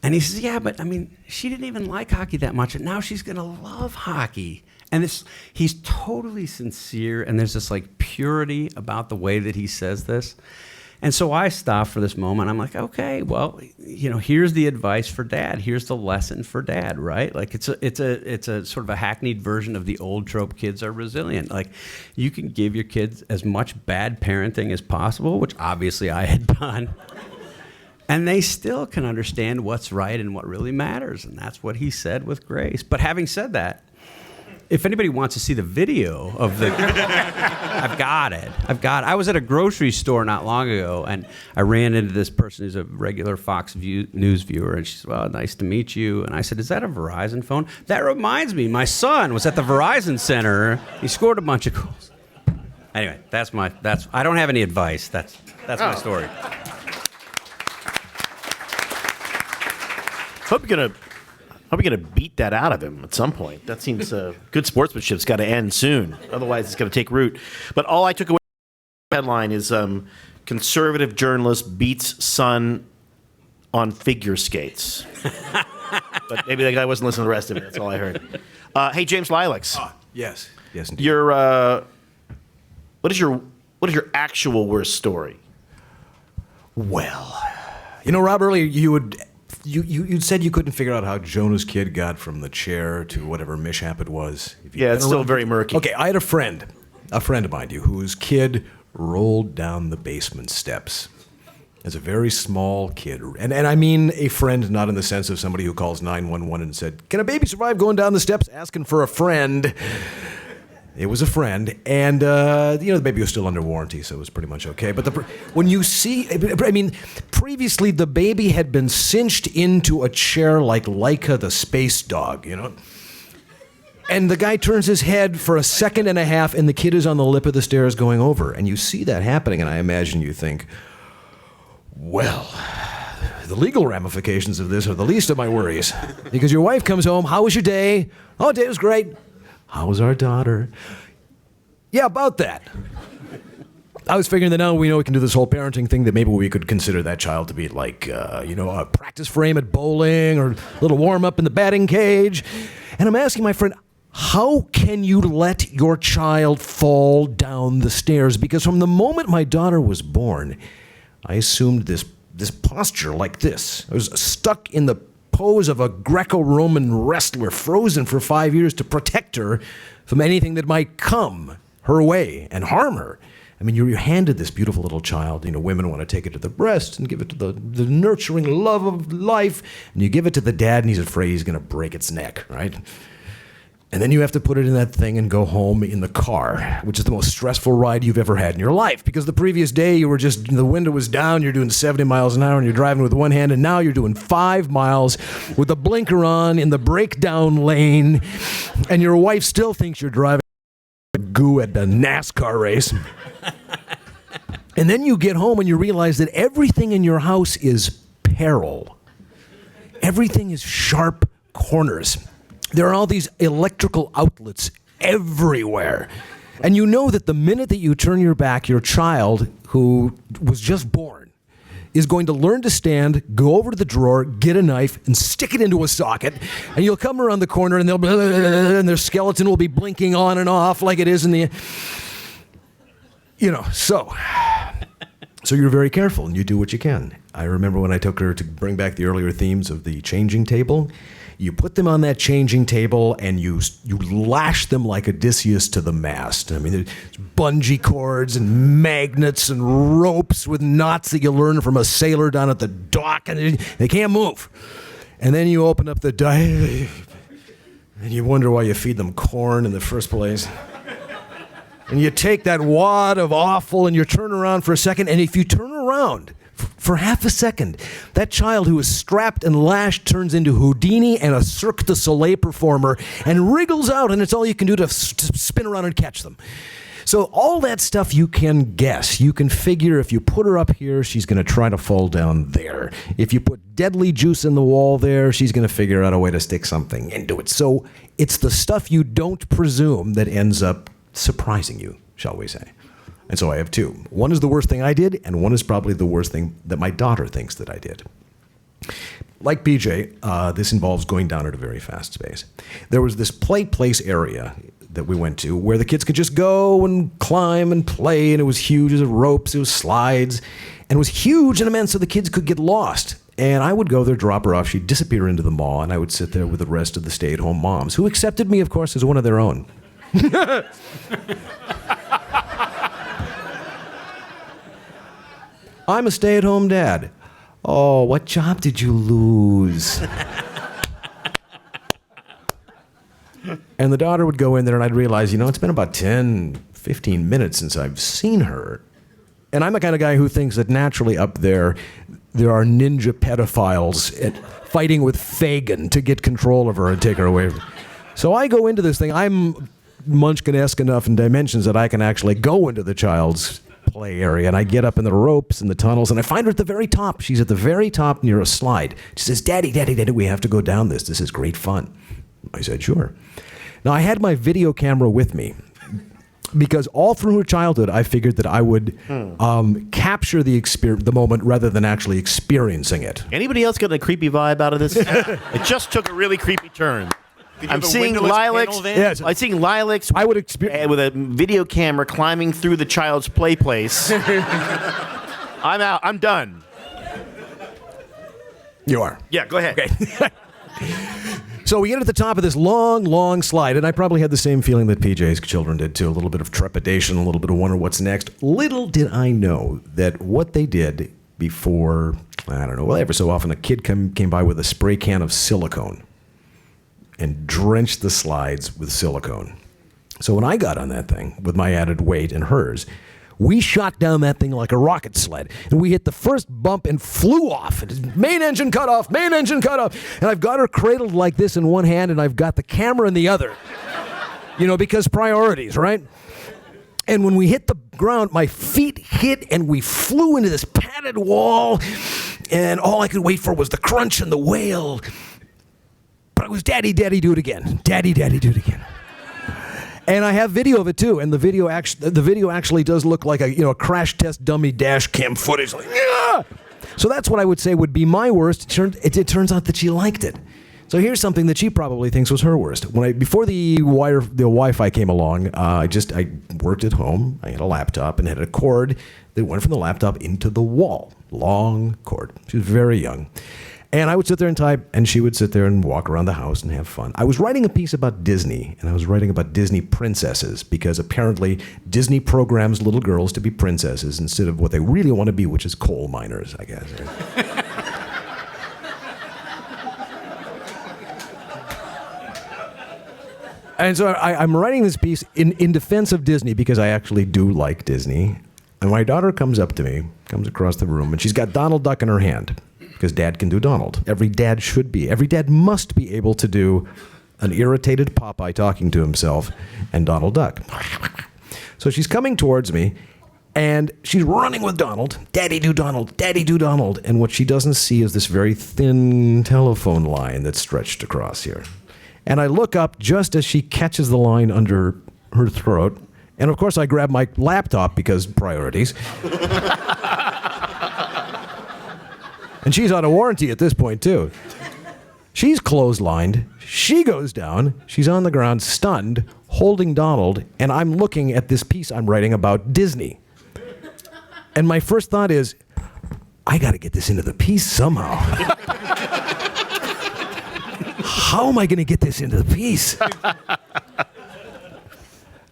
And he says, yeah, but she didn't even like hockey that much, and now she's going to love hockey. And he's totally sincere, and there's this purity about the way that he says this. And so I stopped for this moment. I'm like, okay, well, here's the advice for dad. Here's the lesson for dad, right? Like it's a sort of a hackneyed version of the old trope, kids are resilient. Like you can give your kids as much bad parenting as possible, which obviously I had done. And they still can understand what's right and what really matters. And that's what he said with grace. But having said that, if anybody wants to see the video of the... I've got it. I was at a grocery store not long ago, and I ran into this person who's a regular Fox News viewer, and she said, well, nice to meet you. And I said, is that a Verizon phone? That reminds me, my son was at the Verizon Center. He scored a bunch of goals. Anyway, I don't have any advice. That's my story. Hope you're gonna beat that out of him at some point. That seems good sportsmanship's got to end soon. Otherwise, it's going to take root. But all I took away from the headline is conservative journalist beats son on figure skates. But maybe that guy wasn't listening to the rest of it. That's all I heard. Hey, James Lilx. Yes, indeed. What is your actual worst story? Well, Rob, earlier you said you couldn't figure out how Jonah's kid got from the chair to whatever mishap it was. Yeah, it's still very murky. Okay, I had a friend of mine, whose kid rolled down the basement steps as a very small kid. And I mean a friend, not in the sense of somebody who calls 911 and said, can a baby survive going down the steps asking for a friend? It was a friend, and the baby was still under warranty, so it was pretty much okay. But when you see, previously the baby had been cinched into a chair like Laika the space dog, And the guy turns his head for a second and a half, and the kid is on the lip of the stairs going over. And you see that happening, and I imagine you think, well, the legal ramifications of this are the least of my worries. Because your wife comes home, how was your day? Oh, day was great. How was our daughter? Yeah, about that. I was figuring that now we know we can do this whole parenting thing, that maybe we could consider that child to be like, a practice frame at bowling or a little warm-up in the batting cage. And I'm asking my friend, how can you let your child fall down the stairs? Because from the moment my daughter was born, I assumed this posture like this. I was stuck in the pose of a Greco-Roman wrestler, frozen for 5 years to protect her from anything that might come her way and harm her. You're handed this beautiful little child. Women want to take it to the breast and give it to the nurturing love of life. And you give it to the dad, and he's afraid he's going to break its neck, right? And then you have to put it in that thing and go home in the car, which is the most stressful ride you've ever had in your life. Because the previous day the window was down, you're doing 70 miles an hour and you're driving with one hand, and now you're doing 5 miles with the blinker on in the breakdown lane, and your wife still thinks you're driving goo at a NASCAR race. And then you get home and you realize that everything in your house is peril. Everything is sharp corners. There are all these electrical outlets everywhere. And you know that the minute that you turn your back, your child, who was just born, is going to learn to stand, go over to the drawer, get a knife, and stick it into a socket. And you'll come around the corner, and and their skeleton will be blinking on and off like it is in the... So you're very careful, and you do what you can. I remember when I took her to bring back the earlier themes of the changing table. You put them on that changing table, and you lash them like Odysseus to the mast. There's bungee cords and magnets and ropes with knots that you learn from a sailor down at the dock, and they can't move. And then you open up the and you wonder why you feed them corn in the first place. And you take that wad of offal and you turn around for a second, and if you turn around for half a second, that child who is strapped and lashed turns into Houdini and a Cirque du Soleil performer and wriggles out, and it's all you can do to spin around and catch them. So all that stuff you can guess. You can figure if you put her up here, she's going to try to fall down there. If you put deadly juice in the wall there, she's going to figure out a way to stick something into it. So it's the stuff you don't presume that ends up surprising you, shall we say. And so I have two. One is the worst thing I did, and one is probably the worst thing that my daughter thinks that I did. Like PJ, this involves going down at a very fast pace. There was this play place area that we went to where the kids could just go and climb and play, and it was huge. It was ropes, it was slides. and it was huge and immense so the kids could get lost. And I would go there, drop her off. She'd disappear into the mall, and I would sit there with the rest of the stay-at-home moms, who accepted me, of course, as one of their own. I'm a stay-at-home dad. Oh, what job did you lose? And the daughter would go in there, and I'd realize, it's been about 10, 15 minutes since I've seen her. And I'm the kind of guy who thinks that naturally up there are ninja pedophiles fighting with Fagin to get control of her and take her away. So I go into this thing. I'm Munchkin-esque enough in dimensions that I can actually go into the child's play area, and I get up in the ropes and the tunnels, and I find her at the very top. She's at the very top near a slide. She says, Daddy, Daddy, Daddy, we have to go down this. This is great fun. I said, sure. Now, I had my video camera with me because all through her childhood, I figured that I would capture the moment rather than actually experiencing it. Anybody else get a creepy vibe out of this? It just took a really creepy turn. I'm seeing Lilx. Yes. I'm seeing Lilx. I would experience with a video camera climbing through the child's play place. I'm out. I'm done. You are. Yeah, go ahead. Okay. So we get at the top of this long, long slide, and I probably had the same feeling that PJ's children did too, a little bit of trepidation, a little bit of wonder what's next. Little did I know that what they did before, I don't know, well, ever so often a kid came by with a spray can of silicone and drenched the slides with silicone. So when I got on that thing with my added weight and hers, we shot down that thing like a rocket sled, and we hit the first bump and flew off. Main engine cut off, main engine cut off. And I've got her cradled like this in one hand, and I've got the camera in the other. Because priorities, right? And when we hit the ground, my feet hit, and we flew into this padded wall, and all I could wait for was the crunch and the wail. But it was Daddy, Daddy, do it again. Daddy, Daddy, do it again. And I have video of it too, and the video actually does look like a crash test dummy dash cam footage. Like, yeah! So that's what I would say would be my worst. It turns out that she liked it. So here's something that she probably thinks was her worst. Before the Wi-Fi came along, I worked at home. I had a laptop and had a cord that went from the laptop into the wall. Long cord. She was very young. And I would sit there and type, and she would sit there and walk around the house and have fun. I was writing a piece about Disney, and I was writing about Disney princesses, because apparently Disney programs little girls to be princesses instead of what they really want to be, which is coal miners, I guess. And so I'm writing this piece in defense of Disney, because I actually do like Disney. And my daughter comes up to me, comes across the room, and she's got Donald Duck in her hand. Because Dad can do Donald. Every dad should be. Every dad must be able to do an irritated Popeye talking to himself and Donald Duck. So she's coming towards me, and she's running with Donald. Daddy, do Donald. Daddy, do Donald. And what she doesn't see is this very thin telephone line that's stretched across here. And I look up just as she catches the line under her throat. And of course I grab my laptop, because priorities. And she's out of warranty at this point, too. She's clotheslined. She goes down. She's on the ground, stunned, holding Donald, and I'm looking at this piece I'm writing about Disney. And my first thought is, I got to get this into the piece somehow. How am I going to get this into the piece?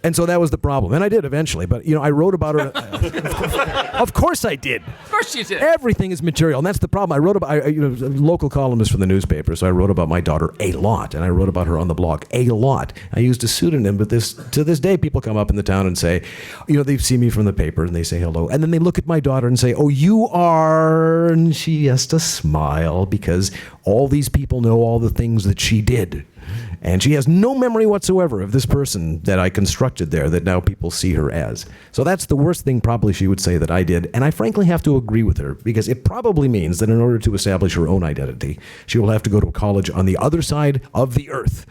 And so that was the problem. And I did eventually, but I wrote about her. Of course I did. Of course you did. Everything is material, and that's the problem. I wrote about a local columnist from the newspaper, so I wrote about my daughter a lot, and I wrote about her on the blog a lot. I used a pseudonym, but to this day, people come up in the town and say, they see me from the paper, and they say hello, and then they look at my daughter and say, "Oh, you are," and she has to smile, because all these people know all the things that she did. And she has no memory whatsoever of this person that I constructed there that now people see her as. So that's the worst thing probably she would say that I did. And I frankly have to agree with her, because it probably means that in order to establish her own identity, she will have to go to a college on the other side of the earth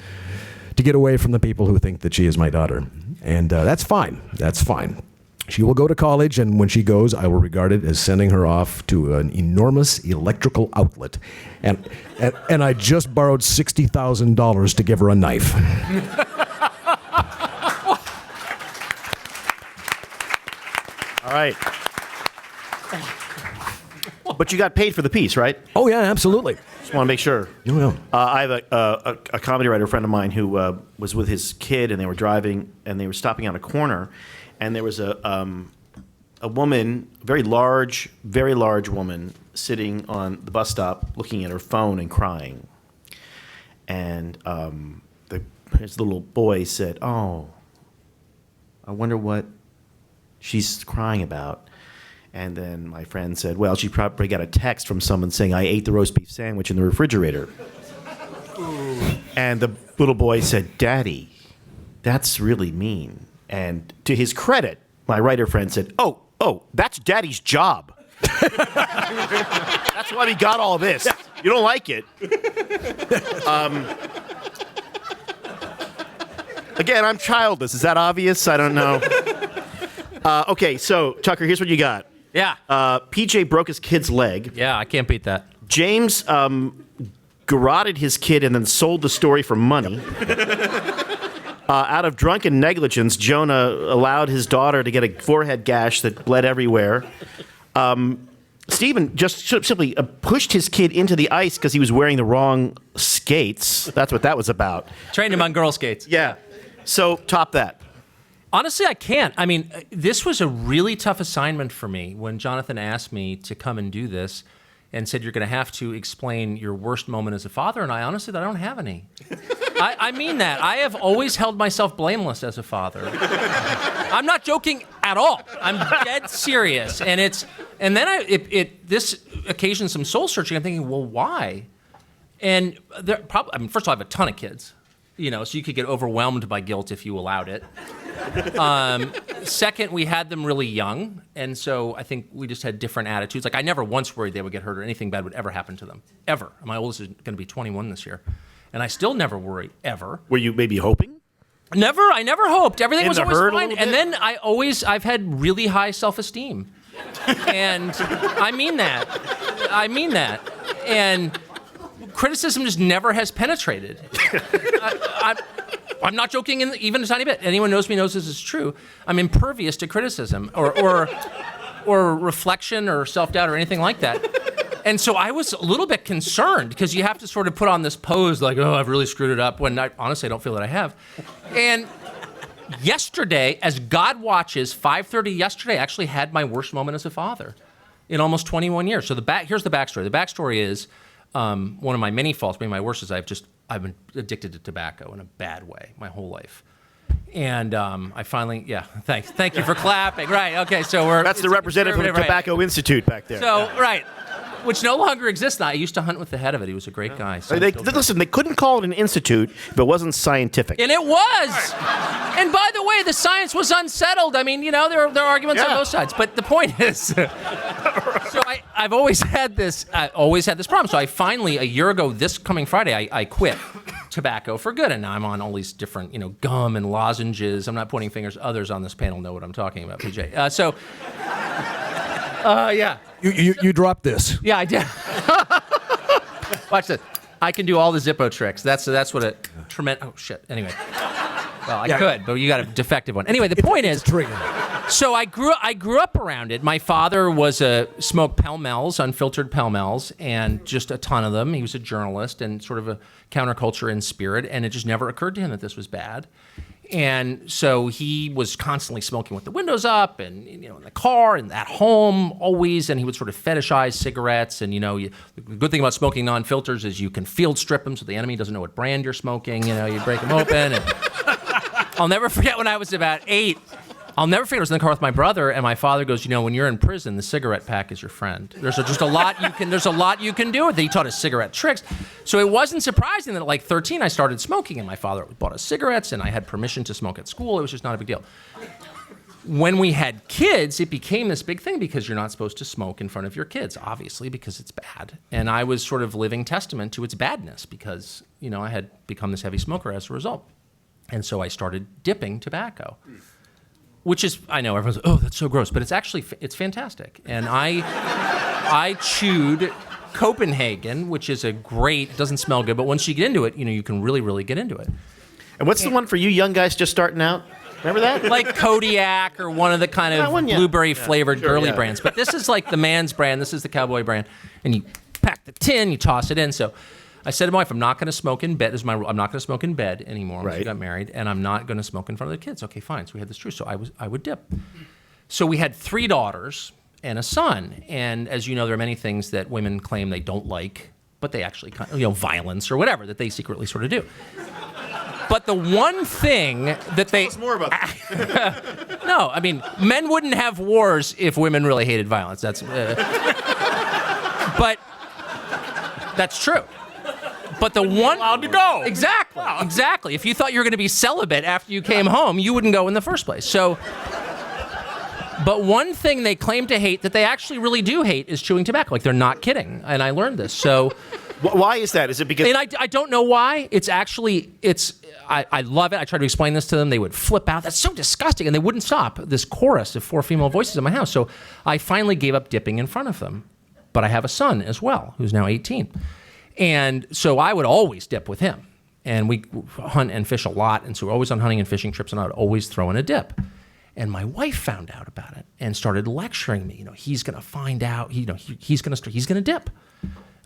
to get away from the people who think that she is my daughter. And that's fine. That's fine. She will go to college, and when she goes, I will regard it as sending her off to an enormous electrical outlet. And I just borrowed $60,000 to give her a knife. All right. But you got paid for the piece, right? Oh yeah, absolutely. Just want to make sure. Yeah. I have a comedy writer friend of mine who was with his kid, and they were driving, and they were stopping on a corner, and there was a woman, very large woman, sitting on the bus stop, looking at her phone and crying. And his little boy said, "Oh, I wonder what she's crying about." And then my friend said, "Well, she probably got a text from someone saying, 'I ate the roast beef sandwich in the refrigerator.'" And the little boy said, "Daddy, that's really mean." And to his credit, my writer friend said, Oh, that's Daddy's job. That's why we got all this. You don't like it. Again, I'm childless. Is that obvious? I don't know. Okay, so, Tucker, here's what you got. Yeah. PJ broke his kid's leg. Yeah, I can't beat that. James garroted his kid and then sold the story for money. Out of drunken negligence, Jonah allowed his daughter to get a forehead gash that bled everywhere. Stephen just simply pushed his kid into the ice because he was wearing the wrong skates. That's what that was about. Trained him on girl skates. Yeah. So, top that. Honestly, I can't. I mean, this was a really tough assignment for me when Jonathan asked me to come and do this and said, you're going to have to explain your worst moment as a father. And I honestly thought, I don't have any. I mean that. I have always held myself blameless as a father. I'm not joking at all. I'm dead serious. And this occasioned some soul searching. I'm thinking, well, why? And first of all, I have a ton of kids, so you could get overwhelmed by guilt if you allowed it. Second, we had them really young, and so I think we just had different attitudes. Like, I never once worried they would get hurt or anything bad would ever happen to them, ever. My oldest is going to be 21 this year, and I still never worry, ever. Were you maybe hoping? Never. I never hoped. Everything In was the always herd a fine. little And bit? then I've had really high self-esteem, and I mean that. And criticism just never has penetrated. I'm not joking even a tiny bit. Anyone knows me knows this is true. I'm impervious to criticism or reflection or self-doubt or anything like that. And so I was a little bit concerned because you have to sort of put on this pose like, oh, I've really screwed it up, when honestly I don't feel that I have. And yesterday, as God watches, 5:30 yesterday, I actually had my worst moment as a father in almost 21 years. So here's the backstory. The backstory is one of my many faults, maybe my worst, is I've been addicted to tobacco in a bad way my whole life. And I finally, thank you for clapping. Right, okay, so That's the representative from the Tobacco Institute back there. So, right, which no longer exists now. I used to hunt with the head of it. He was a great guy. So Listen, they couldn't call it an institute if it wasn't scientific. And it was. And by the way, the science was unsettled. I mean, there are arguments on both sides. But the point is, so I've always had this problem. So I finally, a year ago, this coming Friday, I quit tobacco for good. And now I'm on all these different, gum and lozenges. I'm not pointing fingers. Others on this panel know what I'm talking about, PJ. Yeah. You dropped this. Yeah, I did. Watch this. I can do all the Zippo tricks. That's what a tremendous. Oh shit. Anyway, well, I could, but you got a defective one. Anyway, the point is, so I grew up around it. My father smoked Pall Malls, unfiltered Pall Malls, and just a ton of them. He was a journalist and sort of a counterculture in spirit, and it just never occurred to him that this was bad. And so he was constantly smoking with the windows up and, in the car and at home always. And he would sort of fetishize cigarettes. And, the good thing about smoking non-filters is you can field strip them so the enemy doesn't know what brand you're smoking. You break them open. And I'll never forget when I was about 8. I was in the car with my brother, and my father goes, when you're in prison, the cigarette pack is your friend. There's a lot you can do with it. He taught us cigarette tricks. So it wasn't surprising that at like 13 I started smoking, and my father bought us cigarettes, and I had permission to smoke at school. It was just not a big deal. When we had kids, it became this big thing because you're not supposed to smoke in front of your kids, obviously, because it's bad. And I was sort of living testament to its badness because, I had become this heavy smoker as a result. And so I started dipping tobacco. Which is, I know everyone's, oh, that's so gross, but it's fantastic. And I chewed Copenhagen, which is doesn't smell good, but once you get into it, you can really, really get into it. And what's the one for you young guys just starting out? Remember that? Like Kodiak or one of the kind of one, yeah. blueberry flavored Sure, girly yeah. brands. But this is like the man's brand. This is the cowboy brand. And you pack the tin, you toss it in. So I said to my wife, I'm not going to smoke in bed. I'm not going to smoke in bed anymore once we Right. got married. And I'm not going to smoke in front of the kids. Okay, fine. So we had this truce. So I would dip. So we had 3 daughters and a son. And as you know, there are many things that women claim they don't like, but they actually, violence or whatever that they secretly sort of do. But the one thing that they... Tell us more about that. No, I mean, men wouldn't have wars if women really hated violence. But that's true. But the one... Allowed to go. Exactly. If you thought you were going to be celibate after you came home, you wouldn't go in the first place. So... But one thing they claim to hate that they actually really do hate is chewing tobacco. Like, they're not kidding. And I learned this. So... Why is that? Is it because... And I don't know why. I love it. I tried to explain this to them. They would flip out. That's so disgusting. And they wouldn't stop. This chorus of 4 female voices in my house. So I finally gave up dipping in front of them. But I have a son as well, who's now 18. And so I would always dip with him. And we hunt and fish a lot. And so we're always on hunting and fishing trips. And I would always throw in a dip. And my wife found out about it and started lecturing me. He's going to find out. He's going to dip.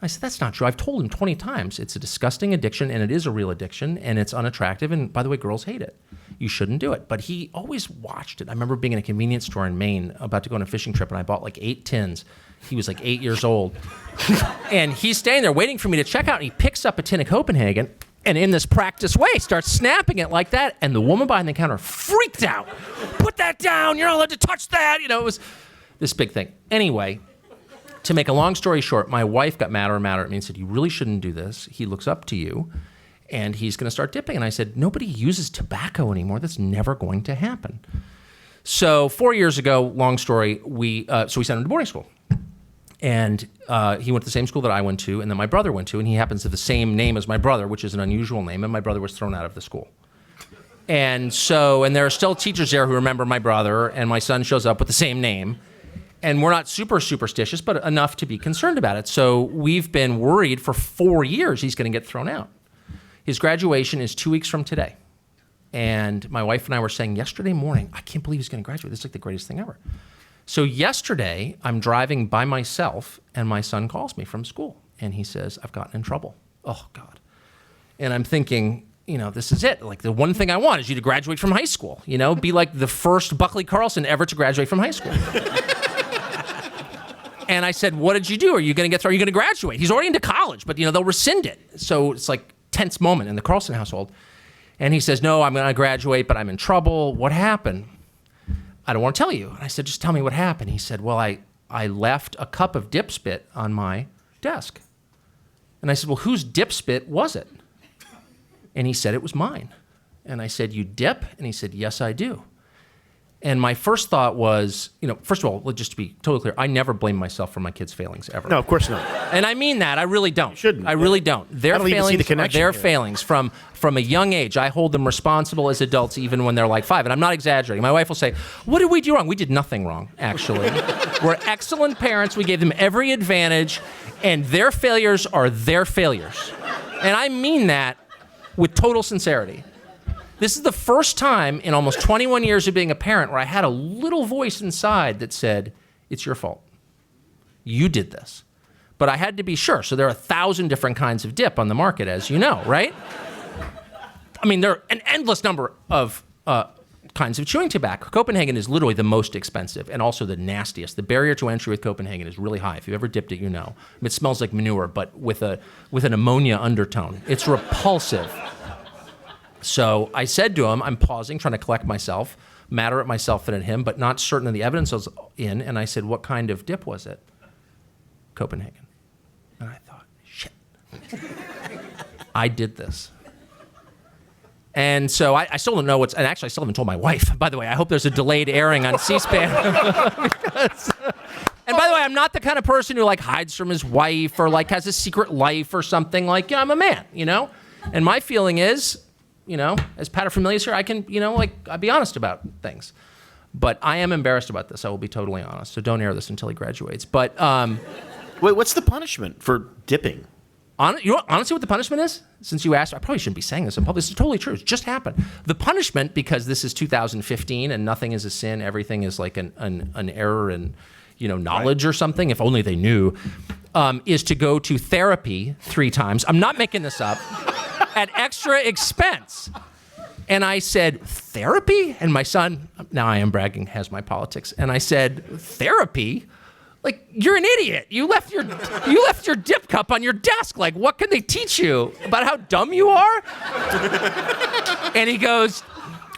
I said, that's not true. I've told him 20 times. It's a disgusting addiction, and it is a real addiction, and it's unattractive. And by the way, girls hate it. You shouldn't do it. But he always watched it. I remember being in a convenience store in Maine, about to go on a fishing trip, and I bought like 8 tins. He was like 8 years old. And he's standing there waiting for me to check out, and he picks up a tin of Copenhagen, and in this practiced way, starts snapping it like that. And the woman behind the counter freaked out. Put that down. You're not allowed to touch that. It was this big thing. Anyway, to make a long story short, my wife got madder and madder at me and said, you really shouldn't do this. He looks up to you, and he's going to start dipping. And I said, nobody uses tobacco anymore. That's never going to happen. So 4 years ago, long story, we sent him to boarding school. And he went to the same school that I went to, and then my brother went to, and he happens to have the same name as my brother, which is an unusual name, and my brother was thrown out of the school. And there are still teachers there who remember my brother, and my son shows up with the same name. And we're not super superstitious, but enough to be concerned about it. So we've been worried for 4 years he's going to get thrown out. His graduation is 2 weeks from today. And my wife and I were saying yesterday morning, I can't believe he's going to graduate. This is like the greatest thing ever. So yesterday, I'm driving by myself, and my son calls me from school. And he says, I've gotten in trouble. Oh, God. And I'm thinking, this is it. Like, the one thing I want is you to graduate from high school. Be like the first Buckley Carlson ever to graduate from high school. And I said, what did you do? Are you going to get through? Are you going to graduate? He's already into college, but they'll rescind it. So it's like tense moment in the Carlson household. And he says, no, I'm going to graduate, but I'm in trouble. What happened? I don't want to tell you. And I said, just tell me what happened. He said, well, I left a cup of dip spit on my desk. And I said, well, whose dip spit was it? And he said, it was mine. And I said, you dip? And he said, yes, I do. And my first thought was, first of all, just to be totally clear, I never blame myself for my kids' failings ever. No, of course not. And I mean that. I really don't. You shouldn't. I really don't. Their I don't even see the failings are connection their here. failings from a young age. I hold them responsible as adults even when they're like 5. And I'm not exaggerating. My wife will say, what did we do wrong? We did nothing wrong, actually. We're excellent parents. We gave them every advantage. And their failures are their failures. And I mean that with total sincerity. This is the first time in almost 21 years of being a parent where I had a little voice inside that said, it's your fault. You did this. But I had to be sure. So there are 1,000 different kinds of dip on the market, as you know, right? I mean, there are an endless number of kinds of chewing tobacco. Copenhagen is literally the most expensive and also the nastiest. The barrier to entry with Copenhagen is really high. If you've ever dipped it, you know. It smells like manure, but with an ammonia undertone. It's repulsive. So I said to him, I'm pausing, trying to collect myself, madder at myself than at him, but not certain of the evidence I was in. And I said, what kind of dip was it? Copenhagen. And I thought, shit. I did this. And so I still don't know what's, and actually I still haven't told my wife. By the way, I hope there's a delayed airing on C-SPAN. And by the way, I'm not the kind of person who hides from his wife or has a secret life or something. I'm a man, And my feeling is, as paterfamilias here, I can, I'll be honest about things. But I am embarrassed about this. I will be totally honest. So don't air this until he graduates. But Wait, what's the punishment for dipping? You know honestly what the punishment is? Since you asked, I probably shouldn't be saying this in public. This is totally true. It's just happened. The punishment, because this is 2015 and nothing is a sin, everything is like an error in knowledge or something, if only they knew, is to go to therapy 3 times. I'm not making this up. At extra expense. And I said, therapy? And my son, now I am bragging, has my politics. And I said, therapy? Like, you're an idiot. You left your dip cup on your desk. Like, what can they teach you about how dumb you are? And he goes,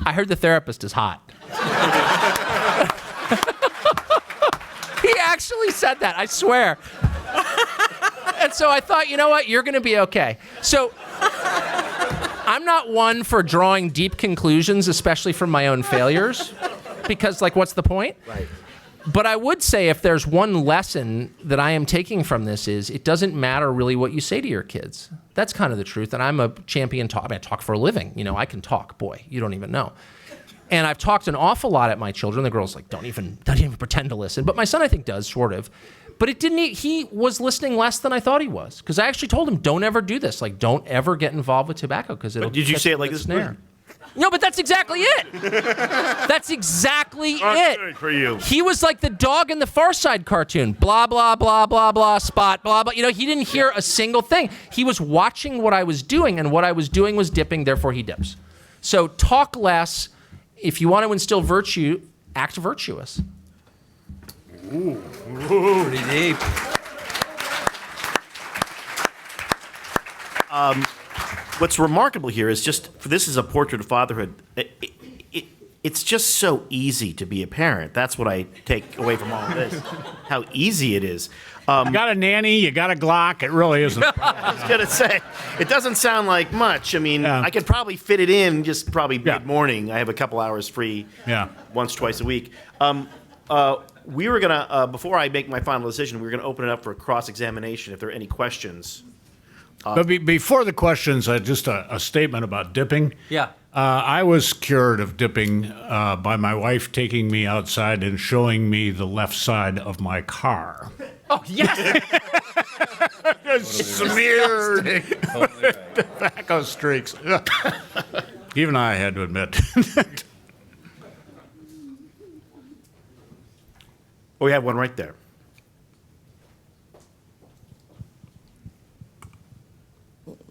I heard the therapist is hot. He actually said that, I swear. And so I thought, you know what? You're going to be okay. So I'm not one for drawing deep conclusions, especially from my own failures, because, like, what's the point? Right. But I would say if there's one lesson that I am taking from this is it doesn't matter really what you say to your kids. That's kind of the truth. And I'm a champion talk. I mean, I talk for a living. I can talk. Boy, you don't even know. And I've talked an awful lot at my children. The girls don't even pretend to listen. But my son, I think, does, sort of. But he was listening less than I thought he was. Because I actually told him, don't ever do this. Like, don't ever get involved with tobacco because it'll Did you say it like this? Snare. No, but that's exactly it. That's exactly it. Good for you. He was like the dog in the Far Side cartoon. Blah, blah, blah, blah, blah, spot, blah, blah. He didn't hear a single thing. He was watching what I was doing, and what I was doing was dipping, therefore he dips. So talk less. If you want to instill virtue, act virtuous. Ooh, pretty deep. What's remarkable here is this is a portrait of fatherhood. It's just so easy to be a parent. That's what I take away from all of this. How easy it is. You got a nanny, you got a Glock. It really isn't. I was going to say, it doesn't sound like much. I mean, I could probably fit it in just probably mid-morning. I have a couple hours free once, twice a week. We were going to, before I make my final decision, we were going to open it up for a cross-examination if there are any questions. But before the questions, just a statement about dipping. Yeah. I was cured of dipping by my wife taking me outside and showing me the left side of my car. Oh, yes. Smeared tobacco streaks. Even I had to admit. We have one right there.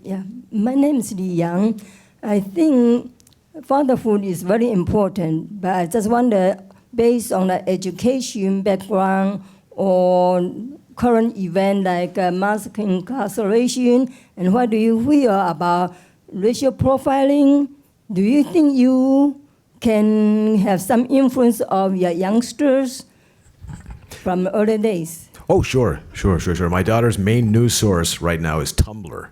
Yeah, my name is Li Yang. I think fatherhood is very important, but I just wonder, based on the education background or current event like mass incarceration, and what do you feel about racial profiling? Do you think you can have some influence of your youngsters from early days? Oh, sure. My daughter's main news source right now is Tumblr.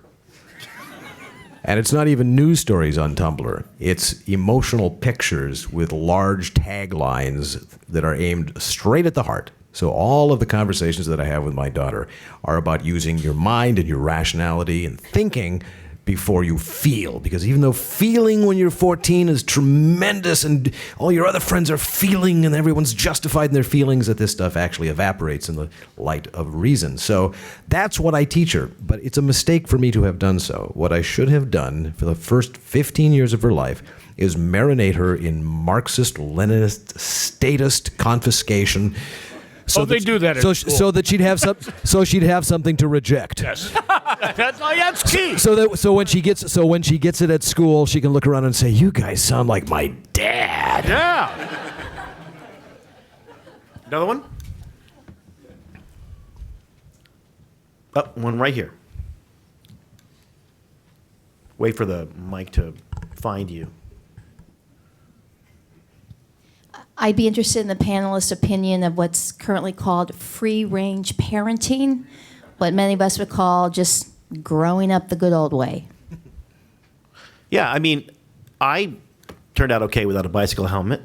And it's not even news stories on Tumblr. It's emotional pictures with large taglines that are aimed straight at the heart. So all of the conversations that I have with my daughter are about using your mind and your rationality and thinking before you feel. Because even though feeling when you're 14 is tremendous and all your other friends are feeling and everyone's justified in their feelings, that this stuff actually evaporates in the light of reason. So that's what I teach her. But it's a mistake for me to have done so. What I should have done for the first 15 years of her life is marinate her in Marxist-Leninist statist confiscation. So they do that at school. So that she'd have something to reject. Yes. That's key. So when she gets it at school, she can look around and say, "You guys sound like my dad." Yeah. Another one? Oh, one right here. Wait for the mic to find you. I'd be interested in the panelist's opinion of what's currently called free-range parenting, what many of us would call just growing up the good old way. Yeah, I mean, I turned out okay without a bicycle helmet.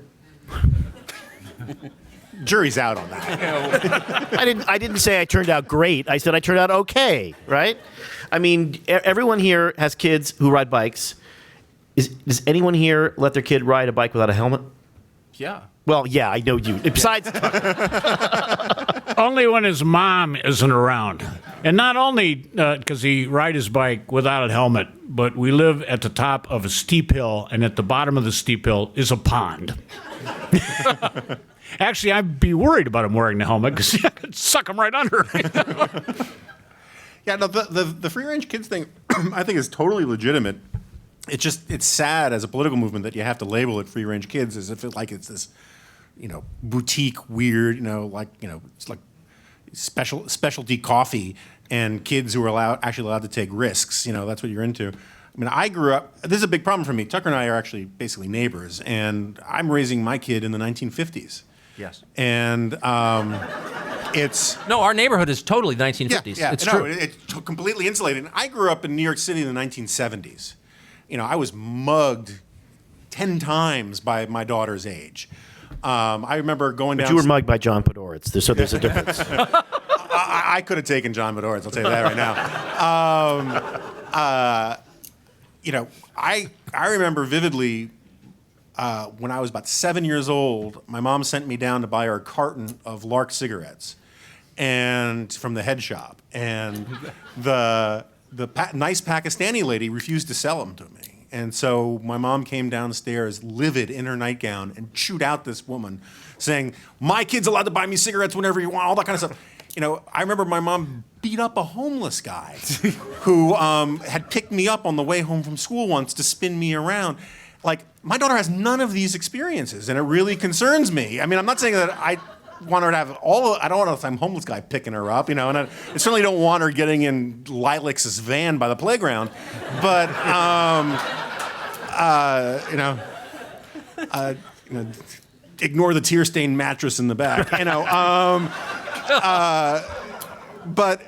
Jury's out on that. I didn't say I turned out great. I said I turned out okay, right? I mean, everyone here has kids who ride bikes. Does anyone here let their kid ride a bike without a helmet? Yeah. Well, yeah, I know you. Besides, Only when his mom isn't around. And not only because he ride his bike without a helmet, but we live at the top of a steep hill, and at the bottom of the steep hill is a pond. Actually, I'd be worried about him wearing the helmet because I could suck him right under. Yeah, no, the free range kids thing, I think, is totally legitimate. It's sad as a political movement that you have to label it free range kids as if it's this, boutique weird, it's like specialty coffee and kids who are actually allowed to take risks. That's what you're into. I mean, I grew up. This is a big problem for me. Tucker and I are actually basically neighbors, and I'm raising my kid in the 1950s. Yes. And it's No, our neighborhood is totally 1950s. Yeah, it's no, true. it's completely insulated. And I grew up in New York City in the 1970s. I was mugged 10 times by my daughter's age. I remember going down. But you were mugged by John Podhoretz, so there's a difference. I could have taken John Podhoretz, I'll tell you that right now. I remember vividly when I was about 7 years old, my mom sent me down to buy her a carton of Lark cigarettes, and from the head shop, and the nice Pakistani lady refused to sell them to me. And so my mom came downstairs livid in her nightgown and chewed out this woman saying, "My kid's allowed to buy me cigarettes whenever you want," all that kind of stuff. I remember my mom beat up a homeless guy who had picked me up on the way home from school once to spin me around. Like, my daughter has none of these experiences, and it really concerns me. I mean, I'm not saying that I want her to have I don't want some homeless guy picking her up, and I certainly don't want her getting in Lilx's van by the playground. But, ignore the tear-stained mattress in the back, but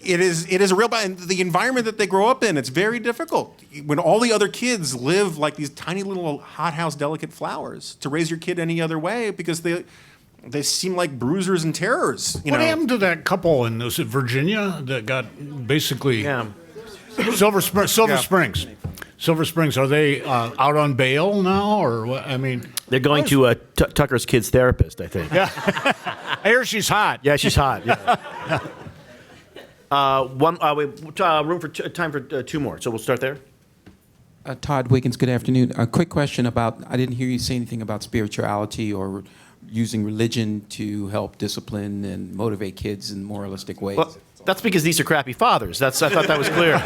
it is a real and the environment that they grow up in. It's very difficult when all the other kids live like these tiny little hothouse delicate flowers. To raise your kid any other way because they seem like bruisers and terrors. What happened to that couple in Virginia that got basically Silver Springs? Silver Springs, are they out on bail now, or what? I mean, They're going to Tucker's kid's therapist, I think. Yeah, I hear she's hot. Yeah, she's hot. Yeah. Room for time for two more, so we'll start there. Todd Wiggins, good afternoon. A quick question about, I didn't hear you say anything about spirituality or using religion to help discipline and motivate kids in moralistic ways. Well, that's because these are crappy fathers. I thought that was clear.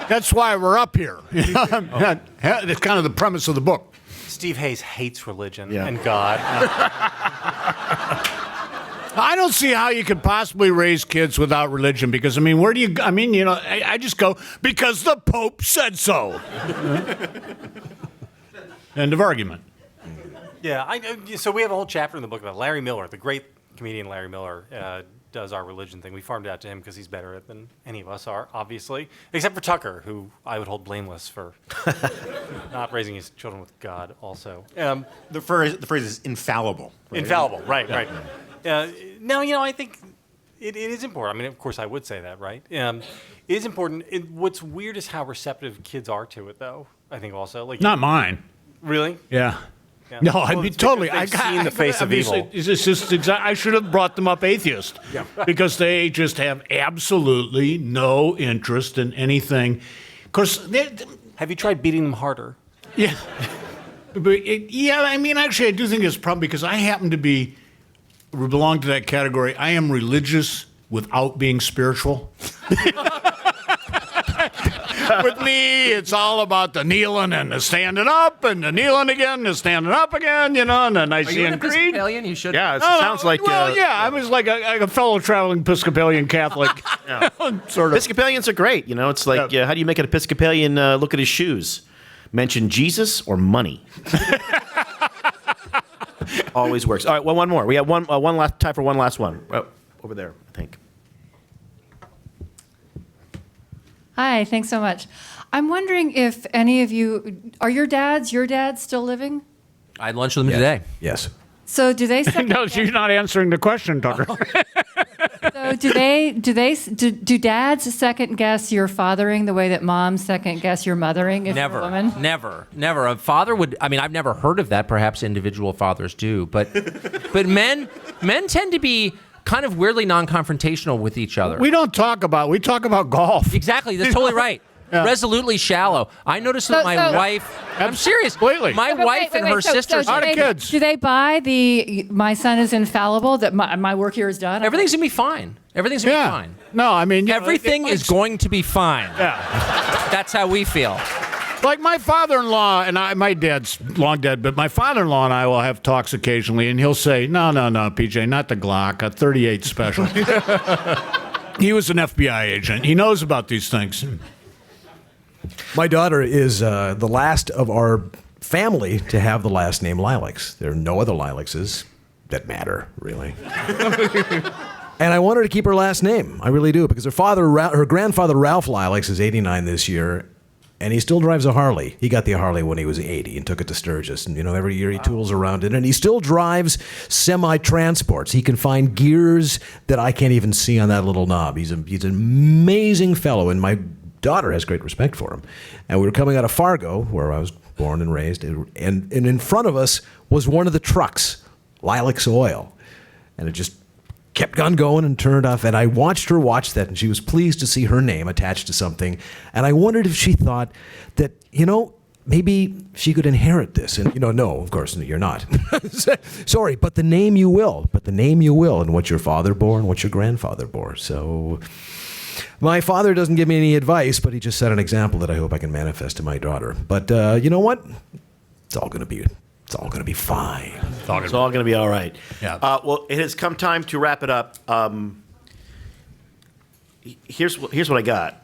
That's why we're up here. That's kind of the premise of the book. Steve Hayes hates religion Yeah. and God. I don't see how you could possibly raise kids without religion because, where do you, I just go, because the Pope said so. End of argument. Yeah, so we have a whole chapter in the book about Larry Miller, the great comedian Larry Miller, does our religion thing. We farmed out to him because he's better at it than any of us are, obviously, except for Tucker, who I would hold blameless for not raising his children with God also. The phrase is infallible. Right? Infallible, right. Now, I think it is important. Of course, I would say that, right? It is important. What's weird is how receptive kids are to it, though, I think also. Not mine. Really? Yeah. Yeah. No, I'd be totally. They've seen the face of evil. It's just I should have brought them up atheist, because they just have absolutely no interest in anything. Of course, have you tried beating them harder? Yeah, actually, I do think it's probably because I happen to belong to that category. I am religious without being spiritual. With me, it's all about the kneeling and the standing up and the kneeling again, the standing up again, and the Nicene Creed. Episcopalian? You should. Yeah, it sounds like. I was like a fellow traveling Episcopalian Catholic. Sort of. Episcopalians are great. It's like, how do you make an Episcopalian look at his shoes? Mention Jesus or money. Always works. All right, well, one more. We have one last time for one last one. Over there, I think. Hi, thanks so much. I'm wondering if any of you, are your dads still living? I had lunch with them today. Yes. So do they second No, you're not answering the question, Tucker. So do dads second guess your fathering the way that moms second guess your mothering if you're a woman? Never. A father would. I've never heard of that. Perhaps individual fathers do, but men tend to be kind of weirdly non-confrontational with each other. We talk about golf. Exactly. That's totally right. Yeah. Resolutely shallow. I noticed with my wife. I'm serious. Completely. My wife and her sisters. Out of kids. Do they buy my son is infallible, that my work here is done? Everything's going to be fine. Everything's going to be fine. No, I mean, everything is going to be fine. Yeah. That's how we feel. Like my father-in-law, and my dad's long dead, but my father-in-law and I will have talks occasionally, and he'll say, no, PJ, not the Glock, a 38 special. He was an FBI agent. He knows about these things. My daughter is the last of our family to have the last name Lilx. There are no other Lilxes that matter, really. And I want her to keep her last name. I really do, because her grandfather Ralph Lilx is 89 this year, and he still drives a Harley. He got the Harley when he was 80 and took it to Sturgis. And, every year he tools around it. And he still drives semi-transports. He can find gears that I can't even see on that little knob. He's an amazing fellow, and my daughter has great respect for him. And we were coming out of Fargo, where I was born and raised, and in front of us was one of the trucks, Lilx Oil. And it just kept on going and turned off. And I watched her watch that, and she was pleased to see her name attached to something. And I wondered if she thought that, maybe she could inherit this. And, no, of course, you're not. Sorry, but the name you will. And what your father bore and what your grandfather bore. So my father doesn't give me any advice, but he just set an example that I hope I can manifest to my daughter. But you know what? It's all going to be fine. It's all going to be all right. Yeah. Well, it has come time to wrap it up. Here's what I got.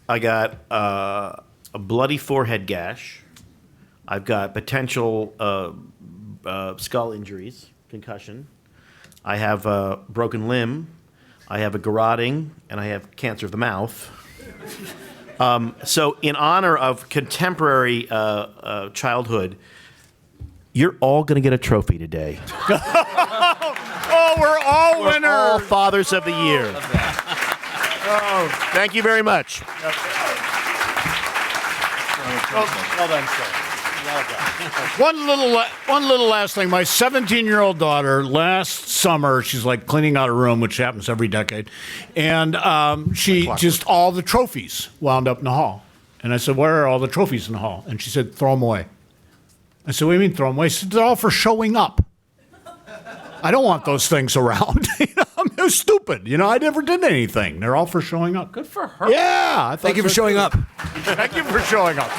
I got a bloody forehead gash. I've got potential skull injuries, concussion. I have a broken limb. I have a garroting, and I have cancer of the mouth. So in honor of contemporary childhood, you're all going to get a trophy today. Oh, we're all winners. All fathers of the year. Thank you very much. Well done, sir. Well done. One little last thing. My 17-year-old daughter, last summer, she's like cleaning out a room, which happens every decade, and all the trophies wound up in the hall. And I said, "Where are all the trophies in the hall?" And she said, "Throw them away." I said, "What do you mean throw them away?" She said, "They're all for showing up. I don't want those things around." They're stupid. I never did anything. They're all for showing up. Good for her. Yeah. Thank you for showing up. Thank you for showing up.